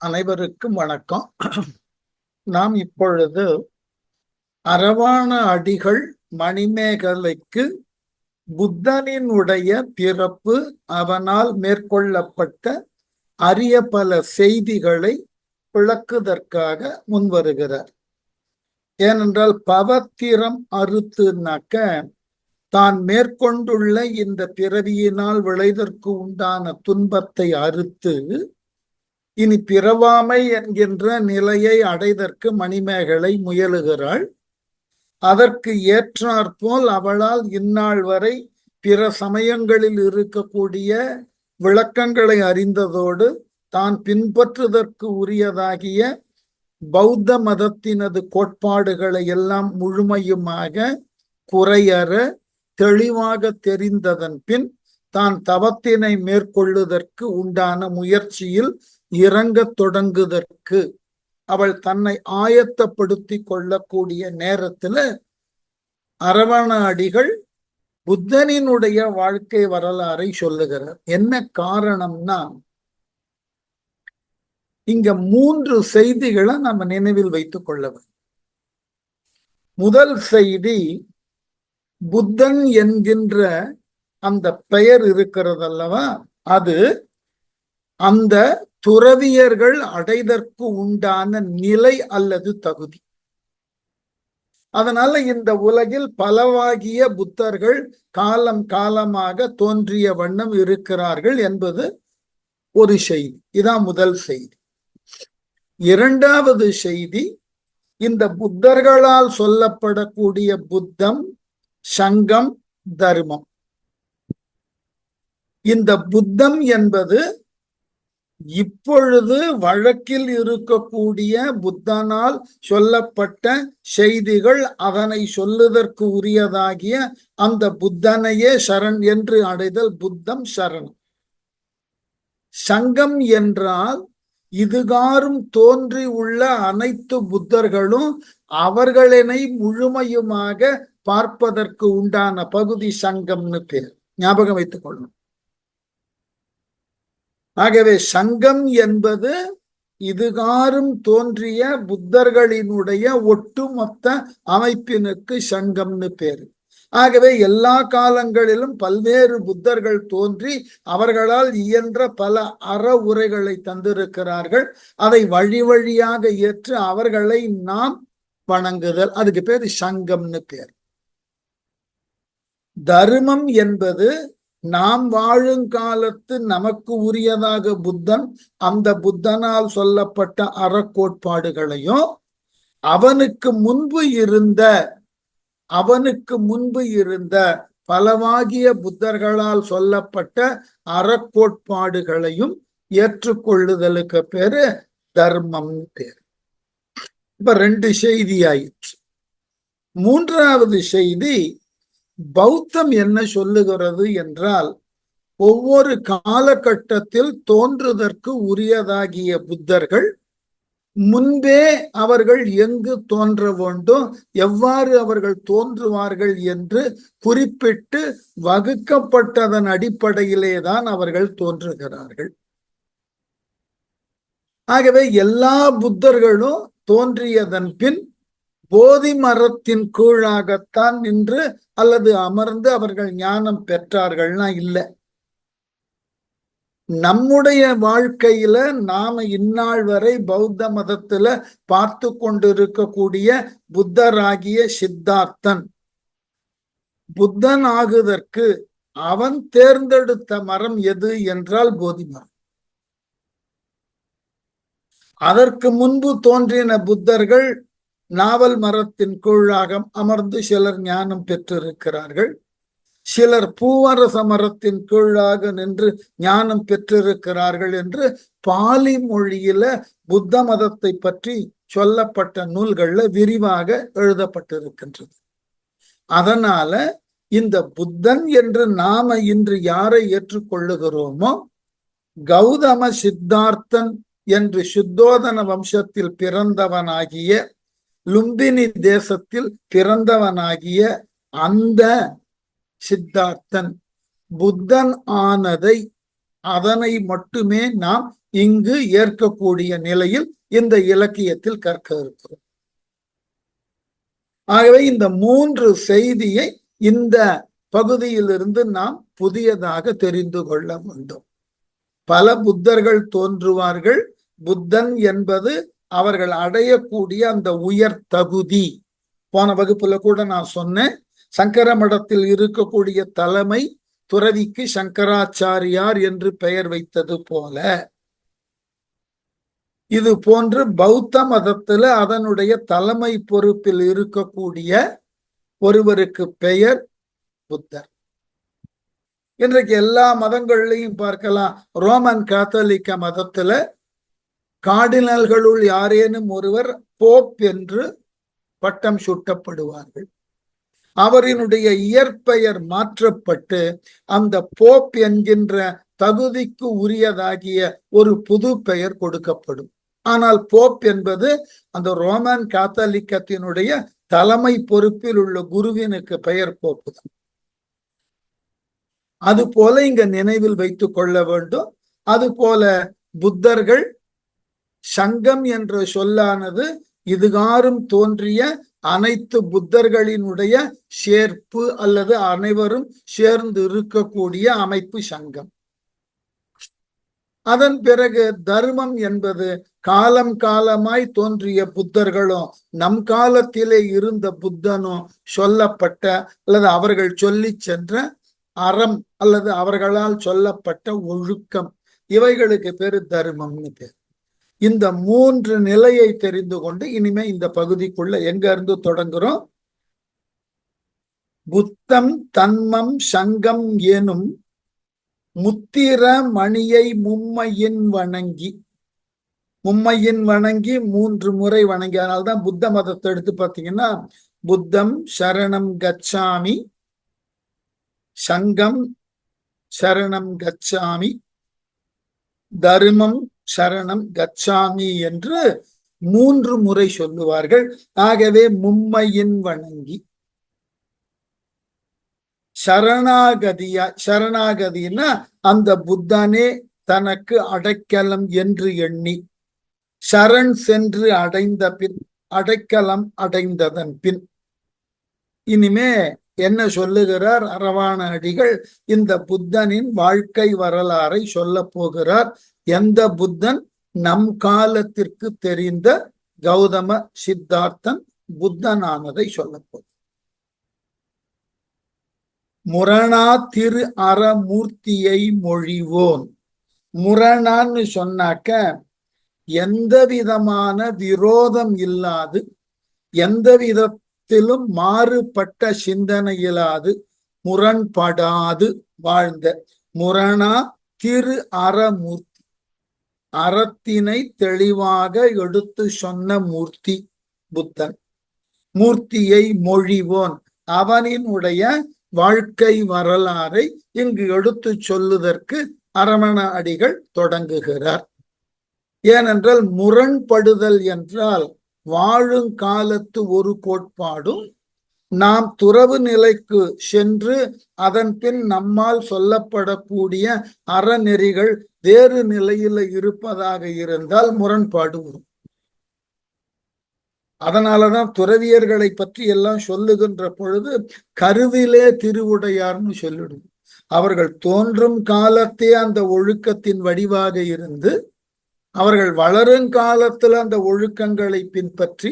அனைவருக்கும் வணக்கம். நாம் இப்பொழுது அரவாண அடிகள் மணிமேகலைக்கு புத்தனினுடைய பிறப்பு, அவனால் மேற்கொள்ளப்பட்ட அரிய பல செய்திகளை விளக்குவதற்காக முன்வருகிறார். ஏனென்றால் பவத்திரம் அறுத்துனாக்க தான் மேற்கொண்டுள்ள இந்த பிறவியினால் விளைதற்கு உண்டான துன்பத்தை அறுத்து இனி பிறவாமை என்கின்ற நிலையை அடைதற்கு மணிமேகலை முயலுகிறாள். அதற்கு ஏற்றாற்போல் அவளால் இந்நாள் வரை பிற சமயங்களில் இருக்கக்கூடிய விளக்கங்களை அறிந்ததோடு தான் பின்பற்றுவதற்கு உரியதாகிய பௌத்த மதத்தினது கோட்பாடுகளை எல்லாம் முழுமையுமாக குறையற தெளிவாக தெரிந்ததன் பின் தான் தவத்தினை மேற்கொள்ளுதற்கு உண்டான முயற்சியில் இறங்கத் தொடங்குதற்கு அவள் தன்னை ஆயத்தப்படுத்தி கொள்ளக்கூடிய நேரத்துல அரவண அடிகள் புத்தனினுடைய வாழ்க்கை வரலாறை சொல்லுகிறார். என்ன காரணம்னா, இங்க 3 செய்திகளை நம்ம நினைவில் வைத்துக் கொள்ள வேண்டும். முதல் செய்தி, புத்தன் என்கின்ற அந்த பெயர் இருக்கிறது அல்லவா, அது அந்த துறவியர்கள் அடைதற்கு உண்டான நிலை அல்லது தகுதி. அதனால இந்த உலகில் பலவாகிய புத்தர்கள் காலம் காலமாக தோன்றிய வண்ணம் இருக்கிறார்கள் என்பது ஒரு செய்தி. இதான் முதல் செய்தி. இரண்டாவது செய்தி, இந்த புத்தர்களால் சொல்லப்படக்கூடிய புத்தம், சங்கம், தர்மம். இந்த புத்தம் என்பது இப்பொழுது வழக்கில் இருக்கக்கூடிய புத்தனால் சொல்லப்பட்ட செய்திகள், அதனை சொல்லுதற்கு உரியதாகிய அந்த புத்தனையே சரண் என்று அடைதல் புத்தம் சரணம். சங்கம் என்றால் இதுகாரும் தோன்றி உள்ள அனைத்து புத்தர்களும் அவர்களினை முழுமையுமாக பார்ப்பதற்கு உண்டான பகுதி சங்கம்னு பேர். ஞாபகம் வைத்துக் கொள்ளணும். ஆகவே சங்கம் என்பது இதுகாரும் தோன்றிய புத்தர்களினுடைய ஒட்டுமொத்த அமைப்பினுக்கு சங்கம்னு பேரு. ஆகவே எல்லா காலங்களிலும் பல்வேறு புத்தர்கள் தோன்றி அவர்களால் இயன்ற பல அற உரைகளை தந்திருக்கிறார்கள். அதை வழி வழியாக ஏற்று அவர்களை நாம் வணங்குதல், அதுக்கு பேர் சங்கம்னு பேர். தர்மம் என்பது நாம் வாழும் காலத்து நமக்கு உரியதாக புத்தன், அந்த புத்தனால் சொல்லப்பட்ட அறக்கோட்பாடுகளையும் அவனுக்கு முன்பு இருந்த பலவாகிய புத்தர்களால் சொல்லப்பட்ட அறக்கோட்பாடுகளையும் ஏற்றுக்கொள்ளுதலுக்கு பேரு தர்மம் பேரு. இப்ப 2 செய்தி ஆயிற்று. மூன்றாவது செய்தி, பௌத்தம் என்ன சொல்லுகிறது என்றால், ஒவ்வொரு காலகட்டத்தில் தோன்றுவதற்கு உரியதாகிய புத்தர்கள் முன்பே அவர்கள் எங்கு தோன்ற வேண்டும், எவ்வாறு அவர்கள் தோன்றுவார்கள் என்று குறிப்பிட்டு வகுக்கப்பட்டதன் அடிப்படையிலே தான் அவர்கள் தோன்றுகிறார்கள். ஆகவே எல்லா புத்தர்களும் தோன்றியதன் பின் போதி மரத்தின் கீழாகத்தான் நின்று அல்லது அமர்ந்து அவர்கள் ஞானம் பெற்றார்கள்னா இல்லை. நம்முடைய வாழ்க்கையில நாம இந்நாள் வரை பௌத்த மதத்துல பார்த்து கொண்டிருக்கக்கூடிய புத்தராகிய சித்தார்த்தன், புத்தன் ஆகுதற்கு அவன் தேர்ந்தெடுத்த மரம் எது என்றால் போதி மரம். அதற்கு முன்பு தோன்றின புத்தர்கள் நாவல் மரத்தின் கீழாக அமர்ந்து சிலர் ஞானம் பெற்றிருக்கிறார்கள். சிலர் பூவரச மரத்தின் கீழாக நின்று ஞானம் பெற்றிருக்கிறார்கள் என்று பாலி மொழியில புத்த மதத்தை பற்றி சொல்லப்பட்ட நூல்கள்ல விரிவாக எழுதப்பட்டிருக்கின்றது. அதனால இந்த புத்தன் என்று நாம இன்று யாரை ஏற்றுக்கொள்ளுகிறோமோ, கௌதம சித்தார்த்தன் என்று சுத்தோதன வம்சத்தில் பிறந்தவனாகிய, லும்பினி தேசத்தில் பிறந்தவனாகிய அந்த சித்தார்த்தன் புத்தன் ஆனதை அதனை மட்டுமே நாம் இங்கு ஏற்கக்கூடிய நிலையில் இந்த இலக்கியத்தில் கற்க இருக்கிறோம். ஆகவே இந்த 3 செய்தியை இந்த பகுதியிலிருந்து நாம் புதியதாக தெரிந்து கொள்ள வேண்டும். பல புத்தர்கள் தோன்றுவார்கள். புத்தன் என்பது அவர்கள் அடையக்கூடிய அந்த உயர் தகுதி. போன வகுப்புல கூட நான் சொன்னேன், சங்கர மடத்தில் இருக்கக்கூடிய தலைமை துறவிக்கு சங்கராச்சாரியார் என்று பெயர் வைத்தது போல, இது போன்று பௌத்த மதத்துல அதனுடைய தலைமை பொறுப்பில் இருக்கக்கூடிய ஒருவருக்கு பெயர் புத்தர். இன்றைக்கு எல்லா மதங்கள்லையும் பார்க்கலாம். ரோமன் காத்தலிக்க மதத்துல கார்டினல்களுள் யாரேனும் ஒருவர் போப் என்று பட்டம் சூட்டப்படுவார்கள். அவரினுடைய இயற்பெயர் மாற்றப்பட்டு அந்த போப் என்கின்ற தகுதிக்கு உரியதாகிய ஒரு புது பெயர் கொடுக்கப்படும். ஆனால் போப் என்பது அந்த ரோமன் காத்தலிக்கத்தினுடைய தலைமை பொறுப்பில் உள்ள குருவினுக்கு பெயர் போப்பு தான். அது போல இங்க நினைவில் வைத்துக் கொள்ள வேண்டும். அது போல புத்தர்கள் சங்கம் என்ற சொல்லானது இதுகாரும் தோன்றிய அனைத்து புத்தர்களினுடைய சேர்ப்பு அல்லது அனைவரும் சேர்ந்து இருக்கக்கூடிய அமைப்பு சங்கம். அதன் பிறகு தர்மம் என்பது காலம் காலமாய் தோன்றிய புத்தர்களும் நம் காலத்திலே இருந்த புத்தனும் சொல்லப்பட்ட அல்லது அவர்கள் சொல்லி சென்ற அறம் அல்லது அவர்களால் சொல்லப்பட்ட ஒழுக்கம், இவைகளுக்கு பேரு தர்மம்னு பேர். இந்த 3 நிலையை தெரிந்து கொண்டு இனிமே இந்த பகுதிக்குள்ள எங்க இருந்து தொடங்குறோம்? புத்தம் தன்மம் சங்கம் எனும் முத்திர மணியை மும்மையின் வணங்கி, மும்மையின் வணங்கி 3 முறை வணங்கி. அதனால்தான் புத்த மதத்தை எடுத்து பார்த்தீங்கன்னா புத்தம் சரணம் கச்சாமி, சங்கம் சரணம் கச்சாமி, தர்மம் சரணம் கச்சாமி என்று 3 முறை சொல்லுவார்கள். ஆகவே மும்மையின் வணங்கி சரணாகதினா அந்த புத்தனே தனக்கு அடைக்கலம் என்று எண்ணி சரண் சென்று அடைந்த பின், அடைக்கலம் அடைந்ததன் பின் இனிமே என்ன சொல்லுகிறார் அரவாண அடிகள்? இந்த புத்தனின் வாழ்க்கை வரலாறை சொல்ல போகிறார். எந்த புத்தன்? நம் காலத்திற்கு தெரிந்த கௌதம சித்தார்த்தன் புத்தனானதை சொல்ல போகிறார். முரணா திரு அறமூர்த்தியை மொழிவோன். முரணான்னு சொன்னாக்க எந்த விதமான விரோதம் இல்லாது, எந்த விதத்திலும் மாறுபட்ட சிந்தனை இல்லாது, முரண்படாது வாழ்ந்த முரணா திரு அறமூர்த்தி, அறத்தினை தெளிவாக எடுத்து சொன்ன மூர்த்தி புத்தன். மூர்த்தியை மொழிவோன், அவனினுடைய வாழ்க்கை வரலாறை இங்கு எடுத்து சொல்லுவதற்கு அரவண அடிகள் தொடங்குகிறார். ஏனென்றால் முரண்படுதல் என்றால் வாழும் காலத்து ஒரு கோட்பாடும் நாம் துறவு நிலைக்கு சென்று அதன் பின் நம்மால் சொல்லப்படக்கூடிய அறநெறிகள் வேறு நிலையில இருப்பதாக இருந்தால் முரண்பாடு வரும். அதனாலதான் துறவியர்களை பற்றி எல்லாம் சொல்லுகின்ற பொழுது கருவிலே திருவுடையார்னு சொல்லிடும். அவர்கள் தோன்றும் காலத்தே அந்த ஒழுக்கத்தின் வடிவாக இருந்து அவர்கள் வளரும் காலத்தில் அந்த ஒழுக்கங்களை பின்பற்றி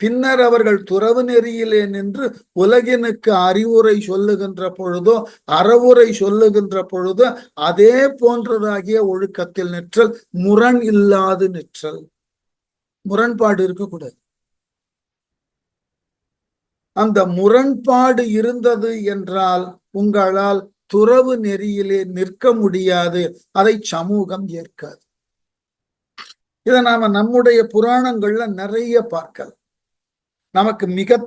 பின்னர் அவர்கள் துறவு நெறியிலே நின்று உலகினுக்கு அறிவுரை சொல்லுகின்ற பொழுதோ அறவுரை சொல்லுகின்ற பொழுதோ அதே போன்றதாகிய ஒழுக்கத்தில் நிற்றல், முரண் இல்லாது நிற்றல். முரண்பாடு இருக்கக்கூடாது. அந்த முரண்பாடு இருந்தது என்றால் உங்களால் துறவு நெறியிலே நிற்க முடியாது. அதை சமூகம் ஏற்காது. இதை நாம நம்முடைய புராணங்கள்ல நிறைய பார்க்கலாம். நமக்கு மிக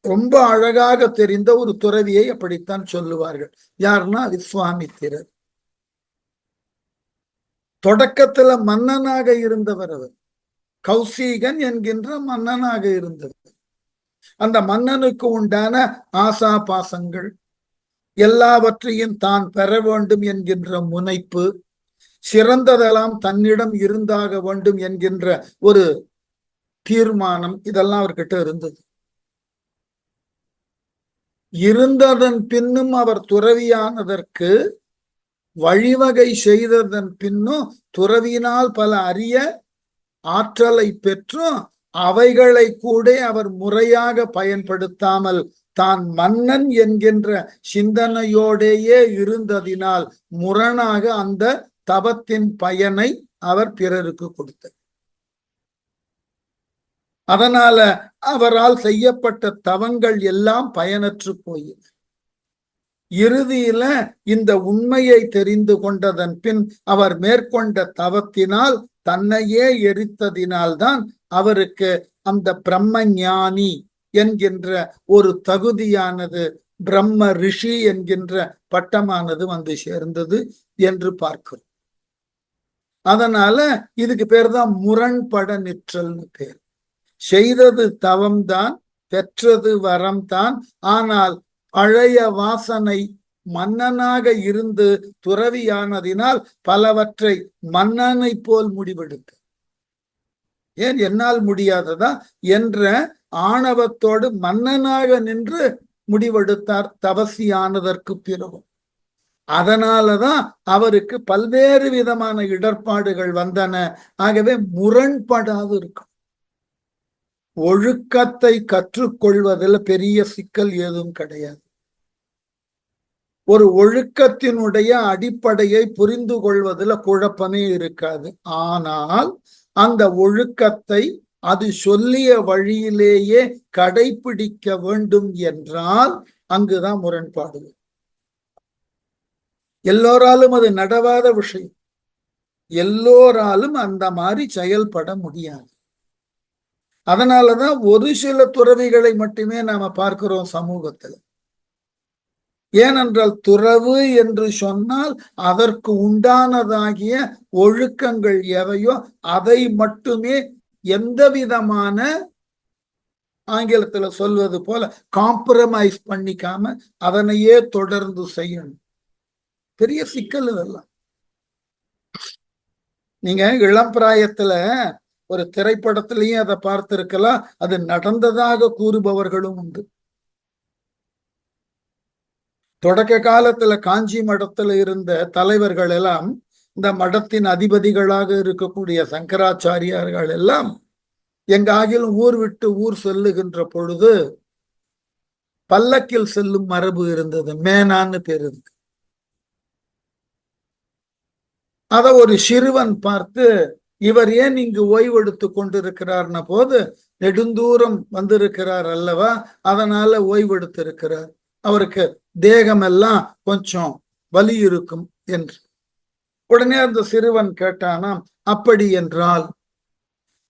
ரொம்ப அழகாக தெரிந்த ஒரு துறவியை அப்படித்தான் சொல்லுவார்கள். யாருன்னா விஸ்வாமித்திரர். தொடக்கத்துல மன்னனாக இருந்தவர் அவர். கௌசிகன் என்கின்ற மன்னனாக இருந்தவர். அந்த மன்னனுக்கு உண்டான ஆசா பாசங்கள், எல்லாவற்றையும் தான் பெற வேண்டும் என்கின்ற முனைப்பு, சிறந்ததெல்லாம் தன்னிடம் இருந்தாக வேண்டும் என்கின்ற ஒரு தீர்மானம் இதெல்லாம் அவர்கிட்ட இருந்தது. இருந்ததன் பின்னும் அவர் துறவியானதற்கு வழிவகை செய்ததன் பின்னும் துறவியினால் பல அரிய ஆற்றலை பெற்றும் அவைகளை கூட அவர் முறையாக பயன்படுத்தாமல் தான் மன்னன் என்கின்ற சிந்தனையோடேயே இருந்ததினால் முரணாக அந்த தவத்தின் பயனை அவர் பிறருக்கு கொடுத்தார். அதனால அவரால் செய்யப்பட்ட தவங்கள் எல்லாம் பயனற்று போயின. இறுதியில இந்த உண்மையை தெரிந்து கொண்டதன் பின் அவர் மேற்கொண்ட தவத்தினால் தன்னையே எரித்ததினால்தான் அவருக்கு அந்த பிரம்ம ஞானி என்கின்ற ஒரு தகுதியானது, பிரம்ம ரிஷி என்கின்ற பட்டமானது வந்து சேர்ந்தது என்று பார்க்கிறோம். அதனால இதுக்கு பேர் தான் முரண்பட நிற்றல்னு பேர். செய்தது தவம்தான், பெற்றது வரம்தான். ஆனால் பழைய வாசனை மன்னனாக இருந்து துறவியானதினால் பலவற்றை மன்னனை போல் முடிவெடுக்க, ஏன் என்னால் முடியாததா என்ற ஆணவத்தோடு மன்னனாக நின்று முடிவெடுத்தார் தவசியானதற்கு பிறகும். அதனாலதான் அவருக்கு பல்வேறு விதமான இடர்பாடுகள் வந்தன. ஆகவே முரண்படாது இருக்கும். ஒழுக்கத்தை கற்றுக்கொள்வதில் பெரிய சிக்கல் ஏதும் கிடையாது. ஒரு ஒழுக்கத்தினுடைய அடிப்படையை புரிந்து கொள்வதில் குழப்பமே இருக்காது. ஆனால் அந்த ஒழுக்கத்தை அது சொல்லிய வழியிலேயே கடைபிடிக்க வேண்டும் என்றால் அங்குதான் முரண்பாடு. எல்லோராலும் அது நடவாத விஷயம். எல்லோராலும் அந்த மாதிரி செயல்பட முடியாது. அதனாலதான் ஒரு சில துறவிகளை மட்டுமே நாம பார்க்கிறோம் சமூகத்துல. ஏனென்றால் துறவு என்று சொன்னால் அதற்கு உண்டானதாகிய ஒழுக்கங்கள் எவையோ அதை மட்டுமே எந்த விதமான, ஆங்கிலத்துல சொல்வது போல, காம்ப்ரமைஸ் பண்ணிக்காம அதனையே தொடர்ந்து செய்யணும். பெரிய சிக்கல் இதெல்லாம். நீங்க இளம் பிராயத்துல ஒரு திரைப்படத்திலையும் அதை பார்த்திருக்கலாம். அது நடந்ததாக கூறுபவர்களும் உண்டு. தொடக்க காலத்துல காஞ்சி மடத்துல இருந்த தலைவர்கள் எல்லாம், இந்த மடத்தின் அதிபதிகளாக இருக்கக்கூடிய சங்கராச்சாரியார்கள் எல்லாம் எங்காகிலும் ஊர் விட்டு ஊர் செல்லுகின்ற பொழுது பல்லக்கில் செல்லும் மரபு இருந்தது. மேனான்னு பேர் இருக்கு. அத ஒரு சிறுவன் பார்த்து, இவர் ஏன் இங்கு ஓய்வெடுத்து கொண்டிருக்கிறார்ன போது, நெடுந்தூரம் வந்திருக்கிறார் அல்லவா, அதனால ஓய்வெடுத்து இருக்கிறார், அவருக்கு தேகமெல்லாம் கொஞ்சம் வலி இருக்கும் என்று. உடனே அந்த சிறுவன் கேட்டானாம், அப்படி என்றால்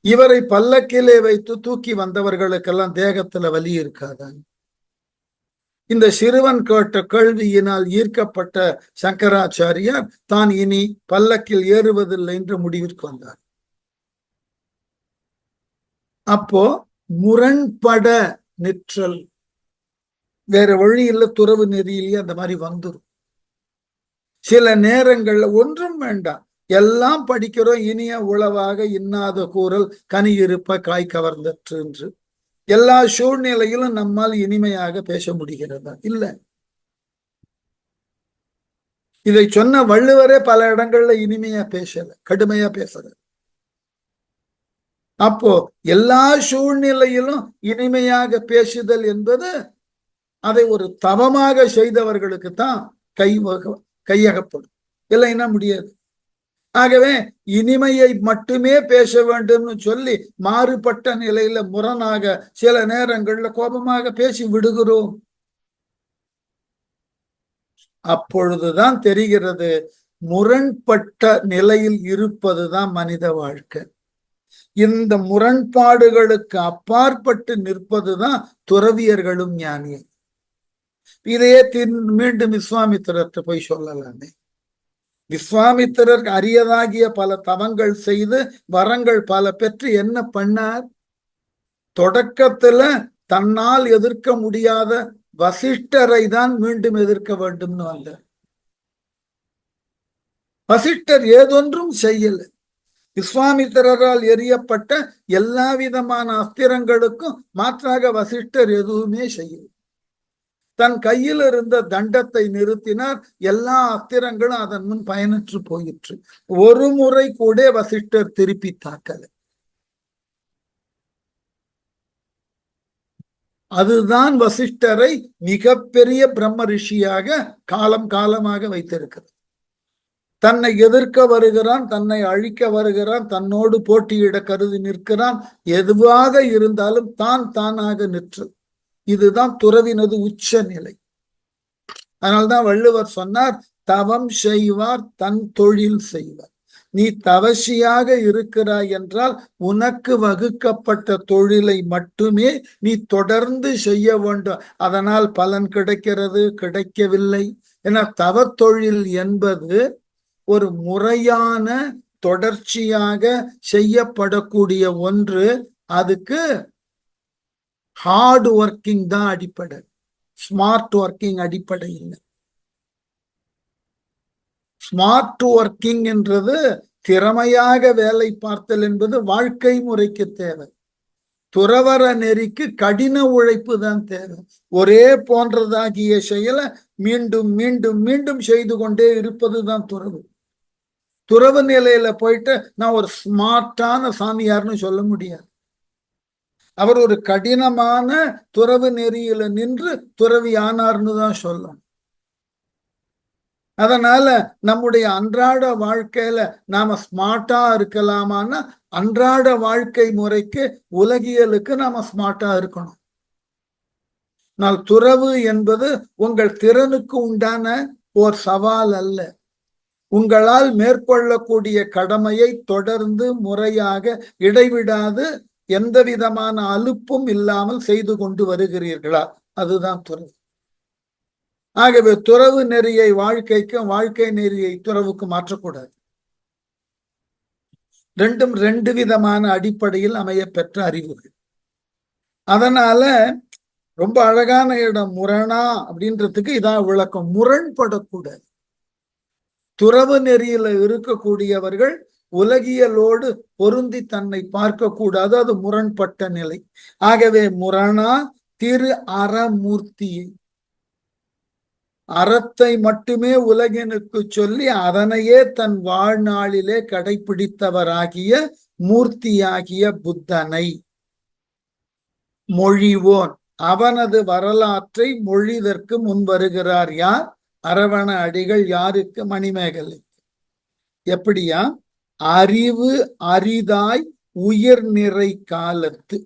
இவரை பல்லக்கிலே வைத்து தூக்கி வந்தவர்களுக்கெல்லாம் தேகத்துல வலி இருக்காதான்? இந்த சிறுவன் கேட்ட கேள்வியினால் ஈர்க்கப்பட்ட சங்கராச்சாரியார் தான் இனி பல்லக்கில் ஏறுவதில்லை என்ற முடிவிற்கு வந்தார். அப்போ முரண்பட நிற்றல், வேற வழியில் துறவு நெறியிலேயே அந்த மாதிரி வந்துடும். சில நேரங்கள்ல ஒன்றும் வேண்டாம், எல்லாம் படிக்கிறோம், இனிய உளவாக இன்னாத கூறல் கனி இருப்ப காய் கவர்ந்தற்று என்று. எல்லா சூழ்நிலையிலும் நம்மால் இனிமையாக பேச முடிகிறதா? இல்ல. இதை சொன்ன வள்ளுவரே பல இடங்கள்ல இனிமையா பேசல, கடுமையா பேசுற. அப்போ எல்லா சூழ்நிலையிலும் இனிமையாக பேசுதல் என்பது அதை ஒரு தவமாக செய்தவர்களுக்கு தான் கையகப்படும், இல்லைன்னா முடியாது. ஆகவே இனிமையை மட்டுமே பேச வேண்டும்னு சொல்லி மாறுபட்ட நிலையில முரணாக சில நேரங்கள்ல கோபமாக பேசி விடுகிறோம். அப்பொழுதுதான் தெரிகிறது முரண்பட்ட நிலையில் இருப்பதுதான் மனித வாழ்க்கை. இந்த முரண்பாடுகளுக்கு அப்பாற்பட்டு நிற்பதுதான் துறவியர்களும் ஞானியும். இதையே மீண்டும் விஸ்வாமித்திரத்தை போய் சொல்லலாமே. விஸ்வாமித்திரர் அரியதாகிய பல தவங்கள் செய்து வரங்கள் பல பெற்று என்ன பண்ணார்? தொடக்கத்துல தன்னால் எதிர்க்க முடியாத வசிஷ்டரை தான் மீண்டும் எதிர்க்க வேண்டும்னு வந்தார். வசிஷ்டர் ஏதொன்றும் செய்யல. விஸ்வாமித்திரரால் எரியப்பட்ட எல்லா விதமான அஸ்திரங்களுக்கும் மாற்றாக வசிஷ்டர் எதுவுமே செய்யல. தன் கையில் இருந்த தண்டத்தை நிறுத்தினார். எல்லா அஸ்திரங்களும் அதன் முன் பயனற்று போயிற்று. ஒரு முறை கூட வசிஷ்டர் திருப்பி தாக்கல. அதுதான் வசிஷ்டரை மிகப்பெரிய பிரம்ம ரிஷியாக காலம் காலமாக வைத்திருக்கிறது. தன்னை எதிர்க்க வருகிறான், தன்னை அழிக்க வருகிறான், தன்னோடு போட்டியிட கருதி நிற்கிறான். எதுவாக இருந்தாலும் தான் தானாக நிற்று. இதுதான் துறவினது உச்ச நிலை. அதனால்தான் வள்ளுவர் சொன்னார், தவம் செய்வார் தன் தொழில் செய்வார். நீ தவசியாக இருக்கிறாய் என்றால் உனக்கு வகுக்கப்பட்ட தொழிலை மட்டுமே நீ தொடர்ந்து செய்ய வேண்டும். அதனால் பலன் கிடைக்கிறது, கிடைக்கவில்லை. என தவ தொழில் என்பது ஒரு முறையான தொடர்ச்சியாக செய்யப்படக்கூடிய ஒன்று. அதுக்கு ஹார்ட் ஒர்க்கிங் தான் அடிப்படை, ஸ்மார்ட் ஒர்க்கிங் அடிப்படை இல்லை. ஸ்மார்ட் ஒர்க்கிங் என்றது திறமையாக வேலை பார்த்தல் என்பது வாழ்க்கை முறைக்கு தேவை. துறவற நெறிக்கு கடின உழைப்பு தான் தேவை. ஒரே போன்றதாகிய செயலை மீண்டும் மீண்டும் மீண்டும் செய்து கொண்டே இருப்பதுதான் துறவு. துறவு நிலையில போயிட்டு நான் ஒரு ஸ்மார்ட்டான சாமியார்னு சொல்ல முடியாது. அவர் ஒரு கடினமான துறவு நெறியில நின்று துறவி ஆனார்னு தான் சொல்லணும். அதனால நம்முடைய அன்றாட வாழ்க்கையில நாம ஸ்மார்ட்டா இருக்கலாமான்னா அன்றாட வாழ்க்கை முறைக்கு உலகியலுக்கு நாம ஸ்மார்ட்டா இருக்கணும். ஆனால் துறவு என்பது உங்கள் திறனுக்கு உண்டான ஓர் சவால் அல்ல. உங்களால் மேற்கொள்ளக்கூடிய கடமையை தொடர்ந்து முறையாக இடைவிடாது எந்த விதமான அலுப்பும் இல்லாமல் செய்து கொண்டு வருகிறீர்களா, அதுதான் துறவு. ஆகவே துறவு நெறியை வாழ்க்கைக்கும் வாழ்க்கை நெறியை துறவுக்கு மாற்றக்கூடாது. ரெண்டும் ரெண்டு விதமான அடிப்படையில் அமைய பெற்ற அறிவுகள். அதனால ரொம்ப அழகான இடம் முரணா அப்படின்றதுக்கு இதான் விளக்கம். முரண்படக்கூடாது. துறவு நெறியில இருக்கக்கூடியவர்கள் உலகியலோடு பொருந்தி தன்னை பார்க்க கூடாது. அது முரண்பட்ட நிலை. ஆகவே முரணா திரு அறமூர்த்தியை, அறத்தை மட்டுமே உலகினுக்கு சொல்லி அதனையே தன் வாழ்நாளிலே கடைபிடித்தவராகிய மூர்த்தியாகிய புத்தனை மொழிவோன். அவனது வரலாற்றை மொழிதற்கு முன் வருகிறார் யார்? அரவண அடிகள். யாருக்கு? மணிமேகலை. எப்படியா? அறிவு அரிதாய் உயிர் நிறை காலத்து.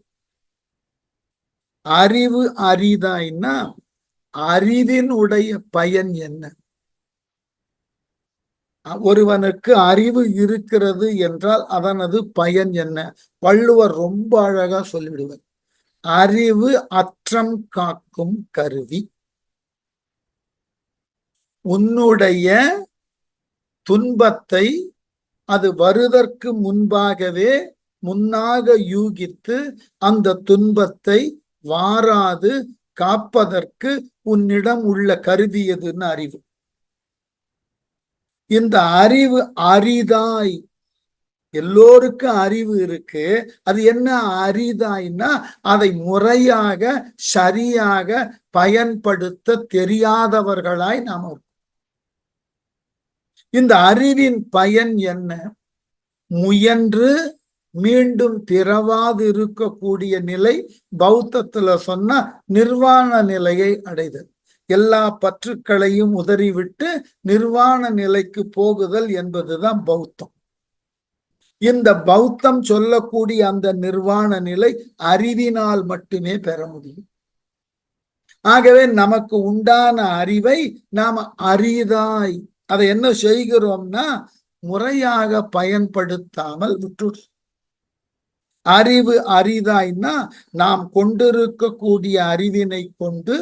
அறிவு அரிதாய்னா அறிவினுடைய பயன் என்ன? ஒருவனுக்கு அறிவு இருக்கிறது என்றால் அதனது பயன் என்ன? வள்ளுவர் ரொம்ப அழகா சொல்லிவிடுவார். அறிவு அற்றம் காக்கும் கருவி. உன்னுடைய துன்பத்தை அது வருவதற்கு முன்பாகவே முன்னாக யூகித்து அந்த துன்பத்தை வாராது காப்பதற்கு உன்னிடம் உள்ள கருவி எதுன்னு அறிவு. இந்த அறிவு அரிதாய், எல்லோருக்கும் அறிவு இருக்கு. அது என்ன அரிதாய்னா அதை முறையாக சரியாக பயன்படுத்த தெரியாதவர்களாய் நாம் இருக்கோம். இந்த அறிவின் பயன் என்ன? முயன்று மீண்டும் பிறவாது இருக்கக்கூடிய நிலை. பௌத்தத்துல சொன்னா நிர்வாண நிலையை அடைதல். எல்லா பற்றுக்களையும் உதறிவிட்டு நிர்வாண நிலைக்கு போகுதல் என்பதுதான் பௌத்தம். இந்த பௌத்தம் சொல்லக்கூடிய அந்த நிர்வாண நிலை அறிவினால் மட்டுமே பெற முடியும். ஆகவே நமக்கு உண்டான அறிவை நாம அரிதாய், அதை என்ன செய்கிறோம்னா முறையாக பயன்படுத்தாமல் விட்டு. அறிவு அரிதாய்னா நாம் கொண்டிருக்கக்கூடிய அறிவினை கொண்டு